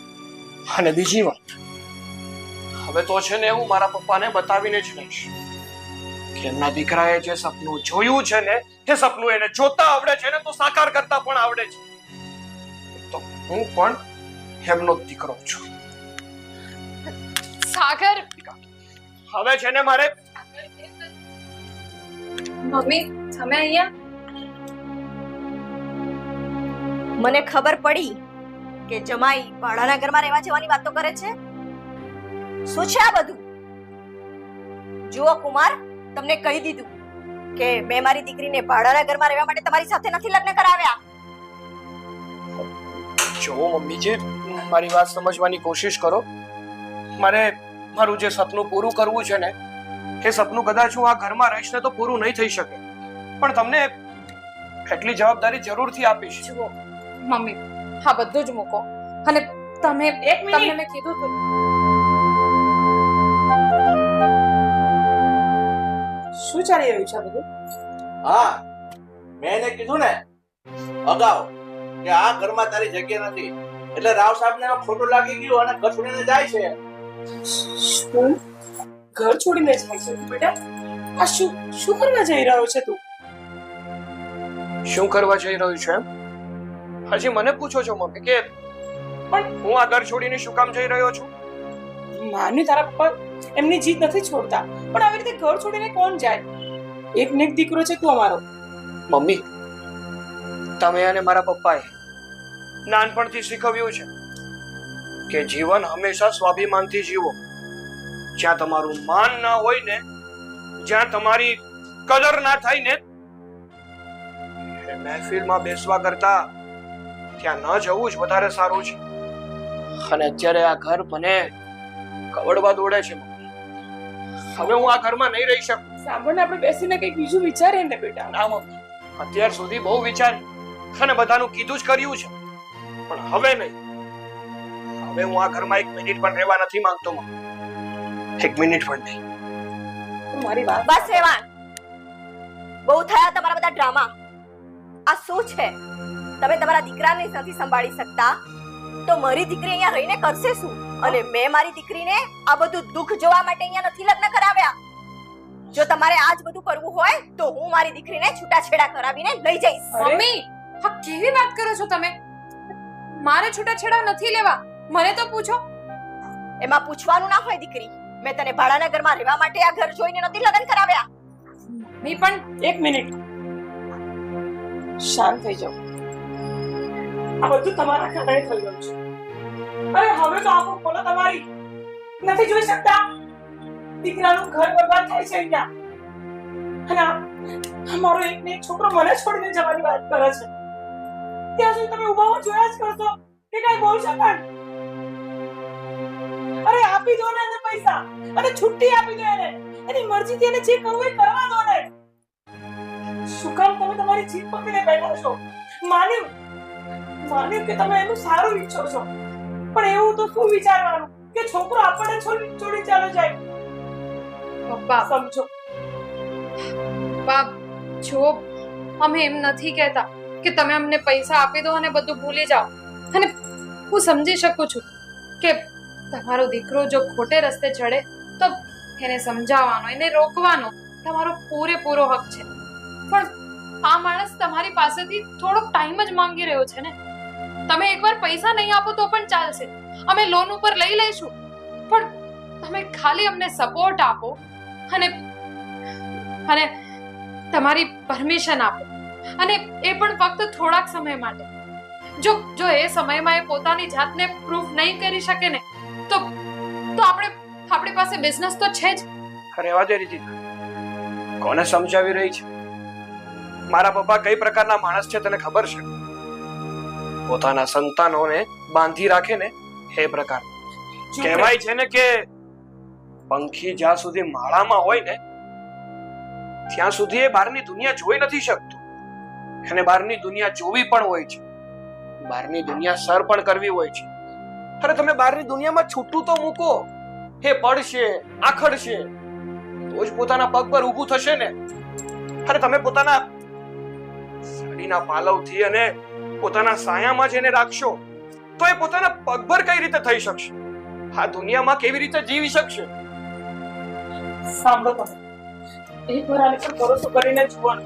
અને બીજી વાત, હવે તો છે ને હું મારા પપ્પાને બતાવીને જ લઈશ કે એમના દીકરાએ જે સપનું જોયું છે ને, એ સપનું એને જોતા આવડે છે ને, તો સાકાર કરતા પણ આવડે છે. તો હું પણ એમનો જ દીકરો છું. સાગર, હવે છે ને મારે મમ્મી તમે અહીંયા? મને ખબર પડી કે જમાઈ ભાડાના ઘરમાં રહેવા જવાની વાતો કરે છે. શું છે આ બધું? જુઓ કુમાર, તમને કહી દીધું કે મેં મારી દીકરીને ભાડાના ઘરમાં રહેવા માટે તમારી સાથે નથી લગ્ન કરાવ્યા. જો મમ્મીજી, મારી વાત સમજવાની કોશિશ કરો. મારે મારું જે સપનું પૂરું કરવું છે ને, એ સપનું કદાચ હું આ ઘરમાં રહીશ ને તો પૂરું નહીં થઈ શકે, પણ તમને એટલી જવાબદારી જરૂરથી આપીશ. જુઓ મમ્મી, હા બધું જ મૂકો અને તમે એક મિનિટ. તમને મેં કીધું હતું. શું ચાલી રહ્યું છે આ બધું? હા, મેં એને કીધું ને અગાઉ કે આ ઘરમાં તારી જગ્યા નથી, એટલે રાવ સાહેબને એમાં ખોટું લાગી ગયું અને ઘર છોડીને જાય છે. શું ઘર છોડીને જાય છે બેટા? આ શું કરવા જઈ રહ્યો છે તું? શું કરવા જઈ રહ્યું છે એમ? હજી મને પૂછો છો મમ્મી કે પણ હું આ ઘર છોડીને શું કામ જઈ રહ્યો છું? માની તારા પપ્પા એમની જીદ નથી છોડતા, પણ આવી રીતે ઘર છોડીને કોણ જાય? એક ને એક દીકરો છે તું અમારો. મમ્મી, તમે અને મારા પપ્પાએ નાનપણથી શીખવ્યું છે કે જીવન હંમેશા સ્વાભિમાનથી જીવો. જ્યાં તમારું માન ના હોય ને, જ્યાં તમારી કદર ના થાય ને, એ મહેફિલમાં બેસવા કરતા ત્યાં ન જવું જ વધારે સારું છે. અને અત્યારે આ ઘર મને કવડવા દોડે છે. હવે હું આ ઘરમાં નહીં રહી શકું. સાંભળને, આપણે બેસીને કંઈક બીજું વિચારીએ ને બેટા. ના મમ્મી, અત્યાર સુધી બહુ વિચાર્યું અને બધાનું કીધું જ કર્યું છે, પણ હવે નહીં. હવે હું આ ઘરમાં એક મિનિટ પણ રહેવા નથી માંગતો મમ્મી. એક મિનિટ પણ નહીં. તું મારી વાત બસ રેવાણ, બહુ થયા તમારા બધા ડ્રામા. આ શું છે? તમે તમારા દીકરાને નથી સંભાળી શકતા તો મારી દીકરી અહીંયા રહીને કરશે શું? અને મેં મારી દીકરીને આ બધું દુઃખ જોવા માટે અહીંયા નથી લગ્ન કરાવ્યા. જો તમારે આ જ બધું કરવું હોય તો હું મારી દીકરીને છૂટાછેડા કરાવીને લઈ જઈશ. મમ્મી, હા કેવી વાત કરો છો તમે? મારે છૂટાછેડા નથી લેવા. મને તો પૂછો. એમાં પૂછવાનું ના હોય દીકરી. મેં તને ભાડાના ઘરમાં રહેવા માટે આ ઘર જોઈને નથી લગ્ન કરાવ્યા. મમ્મી પણ એક મિનિટ શાંત થઈ જાઓ. આ બધું તમારા કારણે થઈ ગયું છે. અરે હવે તો આખો બોલો તમારી નથી જોઈ શકતા? દીકરાનું ઘર બરબાદ થાય છે અહીંયા, અને અમારો એક ને એક છોકરો મને છોડીને જવાની વાત કરે છે. ત્યાં સુધી તમે ઉભા જોયા જ કરશો કે કઈ બોલશો પણ? અરે આપી દો ને એને પૈસા અને છુટ્ટી આપી દો એને. એની મરજીથી એને જે કરવું એ કરવા દો ને. શું કામ તમે તમારી જીત પકડીને બેઠા છો? માન્યું કે તમે એનું સારું ઈચ્છો છો, પણ એવું તો શું વિચારવાનું કે છોકરો આપણને છોડી ચાલ્યો જાય? પપ્પા, સમજો. બાપ જો, અમે એમ નથી કહેતા કે તમે અમને પૈસા આપી દો અને બધું ભૂલી જાઓ. અને હું સમજી શકું છું કે તમારો દીકરો જો ખોટે રસ્તે ચડે તો એને સમજાવવાનો, એને રોકવાનો તમારો પૂરેપૂરો હક છે. પણ આ માણસ તમારી પાસેથી થોડોક ટાઈમ જ માંગી રહ્યો છે ને. તમે એકવાર પૈસા નહીં આપો તો પણ ચાલશે, અમે લોન ઉપર લઈ લઈશું, પણ તમે ખાલી અમને સપોર્ટ આપો અને અને તમારી પરમિશન આપો, અને એ પણ ફક્ત થોડાક સમય માટે. જો એ સમયમાં એ પોતાની જાતને પ્રૂફ નહીં કરી શકે ને તો આપણી પાસે બિઝનેસ તો છે જ. રહેવા દે રીતિ, કોને સમજાવી રહી છે? મારા પપ્પા કઈ પ્રકારના માણસ છે તને ખબર છે? પોતાના સંતાનોને બાંધી રાખે ને એ પ્રકાર. કહેવાય છે ને કે પંખી જ્યાં સુધી માળામાં હોય ને ત્યાં સુધી એ બહારની દુનિયા જોઈ નથી શકતો, અને બહારની દુનિયા જોવી પણ હોય છે, બહારની દુનિયા સર પણ કરવી હોય છે. અરે તમે બહારની દુનિયામાં છૂટું તો મૂકો, એ પડશે, આખડશે તો જ પોતાના પગ પર ઊભું થશે ને. અરે તમે પોતાના સાડીના પાલવથી અને પોતાના સાયામાં જ એને રાખશો તો એ પોતાના પગભર કઈ રીતે થઈ શકશે? આ દુનિયામાં કેવી રીતે જીવી શકશે? સાંભળો તમે, એકવાર આને પર ભરોસો કરીને જુઓ ને.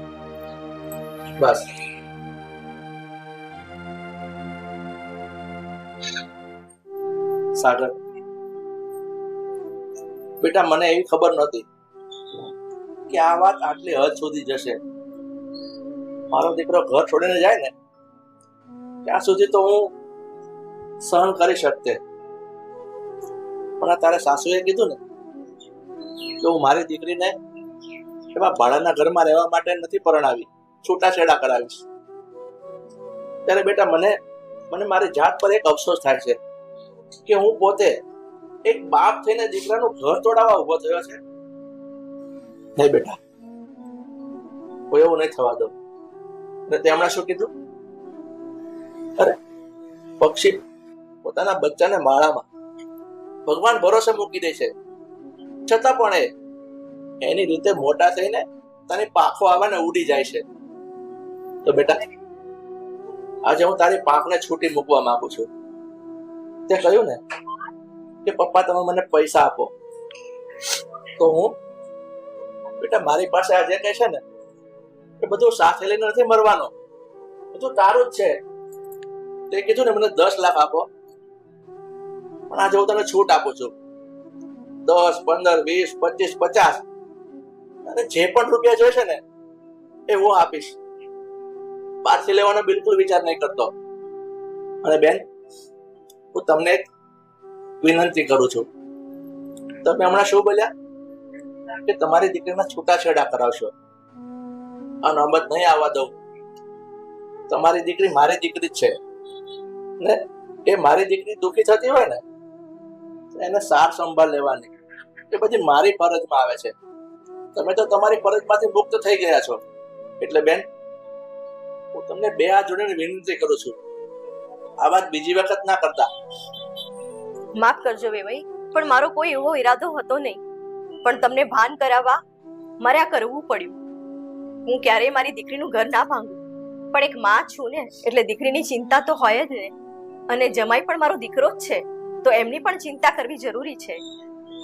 બસ સાગર બેટા, મને એવી ખબર નહોતી કે આ વાત આટલી હદ સુધી જશે. મારો દીકરો ઘર છોડીને જાય ને ત્યાં સુધી તો હું સહન કરી શકતે, પણ આ તારા સાસુએ કીધું ને કે હું મારી દીકરીને એવા ભાડાના ઘરમાં રહેવા માટે નથી પરણાવી, છૂટાછેડા કરાવીશ, ત્યારે બેટા મને મારી જાત પર એક અફસોસ થાય છે કે હું પોતે એક બાપ થઈને દીકરાનું ઘર તોડાવવા ઉભો થયો છે. નહીં બેટા, કોઈ એવું નહીં થવા દો. અને તેમણે શું કીધું? અરે પક્ષી પોતાના બચ્ચાને માળામાં ભગવાન ભરોસે મૂકી દે છે, છતાં પણ એની રીતે મોટા થઈને તારી પાંખો આવે ને ઉડી જાય છે. તો બેટા, આજે હું તારી પાંખને છૂટી મૂકવા માંગુ છું. તે કહ્યું ને કે પપ્પા તમે મને પૈસા આપો, તો હું બેટા મારી પાસે આજે કહે છે ને કે બધું સાથે લઈને નથી મરવાનો, બધું તારું જ છે. તે કીધું ને મને 10 લાખ આપો, પણ આજે હું તને છૂટ આપું છું. 10, 15, 20, 25, 50 અને જે પણ રૂપિયા જોઈશે ને એ હું આપીશ. બહારથી લેવાનો બિલકુલ વિચાર નહીં કરતો. અને બેન, હું તમને એક વિનંતી કરું છું. તમે હમણાં શું બોલ્યા કે તમારી દીકરીના છૂટાછેડા કરાવશો? આ નોબત નહીં આવવા દઉં. તમારી દીકરી મારી દીકરી જ છે ને, એ મારી દીકરી દુઃખી થતી હોય ને એને સાર સંભાળ લેવાની એ બધી મારી ફરજમાં આવે છે. તમે તો તમારી ફરજમાંથી મુક્ત થઈ ગયા છો. એટલે બેન, હું તમને 2 હાથ જોડીને વિનંતી કરું છું, આ વાત બીજી વખત ના કરતા. માફ કરજો વેવાઈ, પણ મારો કોઈ એવો ઈરાદો હતો નહીં, પણ તમને ભાન કરાવવા મારે આ કરવું પડ્યું. હું ક્યારેય મારી દીકરીનું ઘર ના ભાંગું, પણ એક માં છું ને એટલે દીકરીની ચિંતા તો હોય જ ને. અને જમાઈ પણ મારો દીકરો જ છે, તો એમની પણ ચિંતા કરવી જરૂરી છે.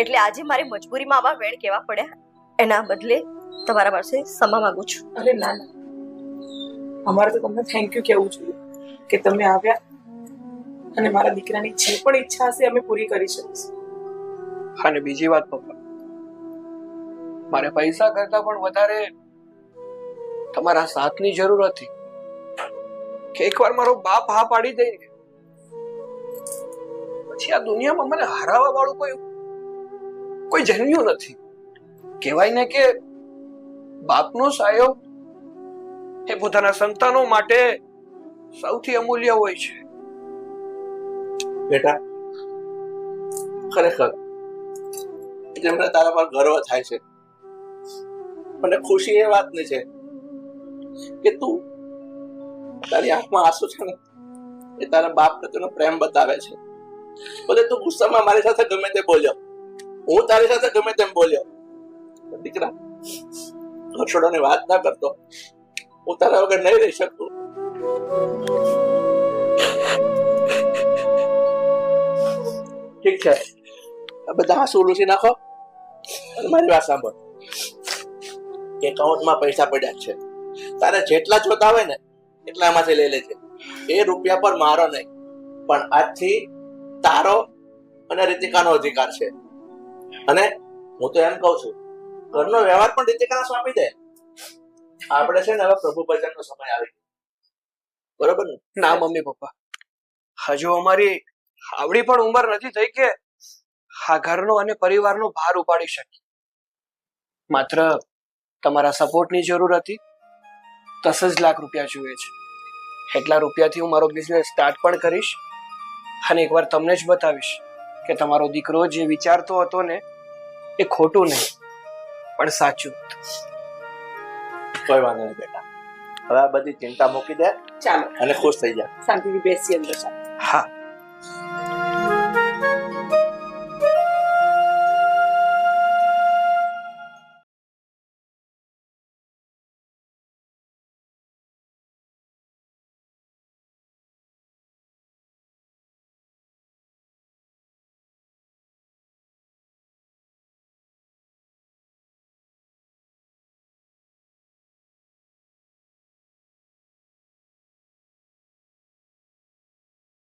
એટલે આજે મારે મજબૂરીમાં આવા વેણ કેવા પડ્યા, એના બદલે તમારા પાસે ક્ષમા માંગુ છું. અરે ના ના, અમારે તો તમને થેન્ક યુ કહેવું જોઈએ કે તમે આવ્યા અને મારા દીકરાની જે પણ ઈચ્છા હશે અમે પૂરી કરી શકીશું. અને બીજી વાત પપ્પા, મારે પૈસા કરતા પણ વધારે તમારા સાથની જરૂર હતી. કે એકવાર મારો બાપ હા પાડી દે પછી આ દુનિયામાં મને હરાવવા વાળું કોઈ જન્મ્યું નથી. કહેવાય ને કે બાપનો સાયો એ પોતાના સંતાનો માટે સૌથી અમૂલ્ય હોય છે. બેટા, ખરેખર જેમને તારા પર ગર્વ થાય છે. મને ખુશી એ વાતની છે કે તું તારી આંખમાં આંસુ છે ને એ તારા બાપ પ્રત્યેનો પ્રેમ બતાવે છે. ભલે તું ગુસ્સામાં મારી સાથે ગમે તે બોલ્યો, હું તારી સાથે ગમે તેમ બોલ્યો, દીકરા ઘર છોડવાની વાત ના કરતો. હું તારા વગર નહીં રહી શકું. ઠીક છે આ બધા આંસુ લૂસી નાખો અને મારી વાત સાંભળ એકાઉન્ટમાં પૈસા પડ્યા જ છે તારે જેટલા જોતા હોય ને એટલામાંથી લઈ લેજે એ રૂપિયા પર મારો નહીં પણ આજથી તારો અને રીતિકાનો અધિકાર છે અને હું તો એમ કહું છું ઘરનો વ્યવહાર પણ રીતિકાને સોંપી દે આપણે છે ને હવે પ્રભુ ભજનનો સમય આવી ગયો બરોબર ને ના મમ્મી પપ્પા હજુ અમારી આવડી પણ ઉંમર નથી થઈ કે આ ઘરનો અને પરિવારનો ભાર ઉપાડી શકીએ માત્ર તમારા સપોર્ટની જરૂર હતી 10 જ લાખ રૂપિયા જોઈએ છે એટલા રૂપિયાથી હું મારો બિઝનેસ સ્ટાર્ટ પણ કરીશ અને એકવાર તમને જ બતાવીશ કે તમારો દીકરો જે વિચારતો હતો ને એ ખોટું નહીં પણ સાચું કોઈ વાંધો નહીં બેટા હવે આ બધી ચિંતા મૂકી દે ચાલો અને ખુશ થઈ જા શાંતિથી બેસી અંદર ચાલો હા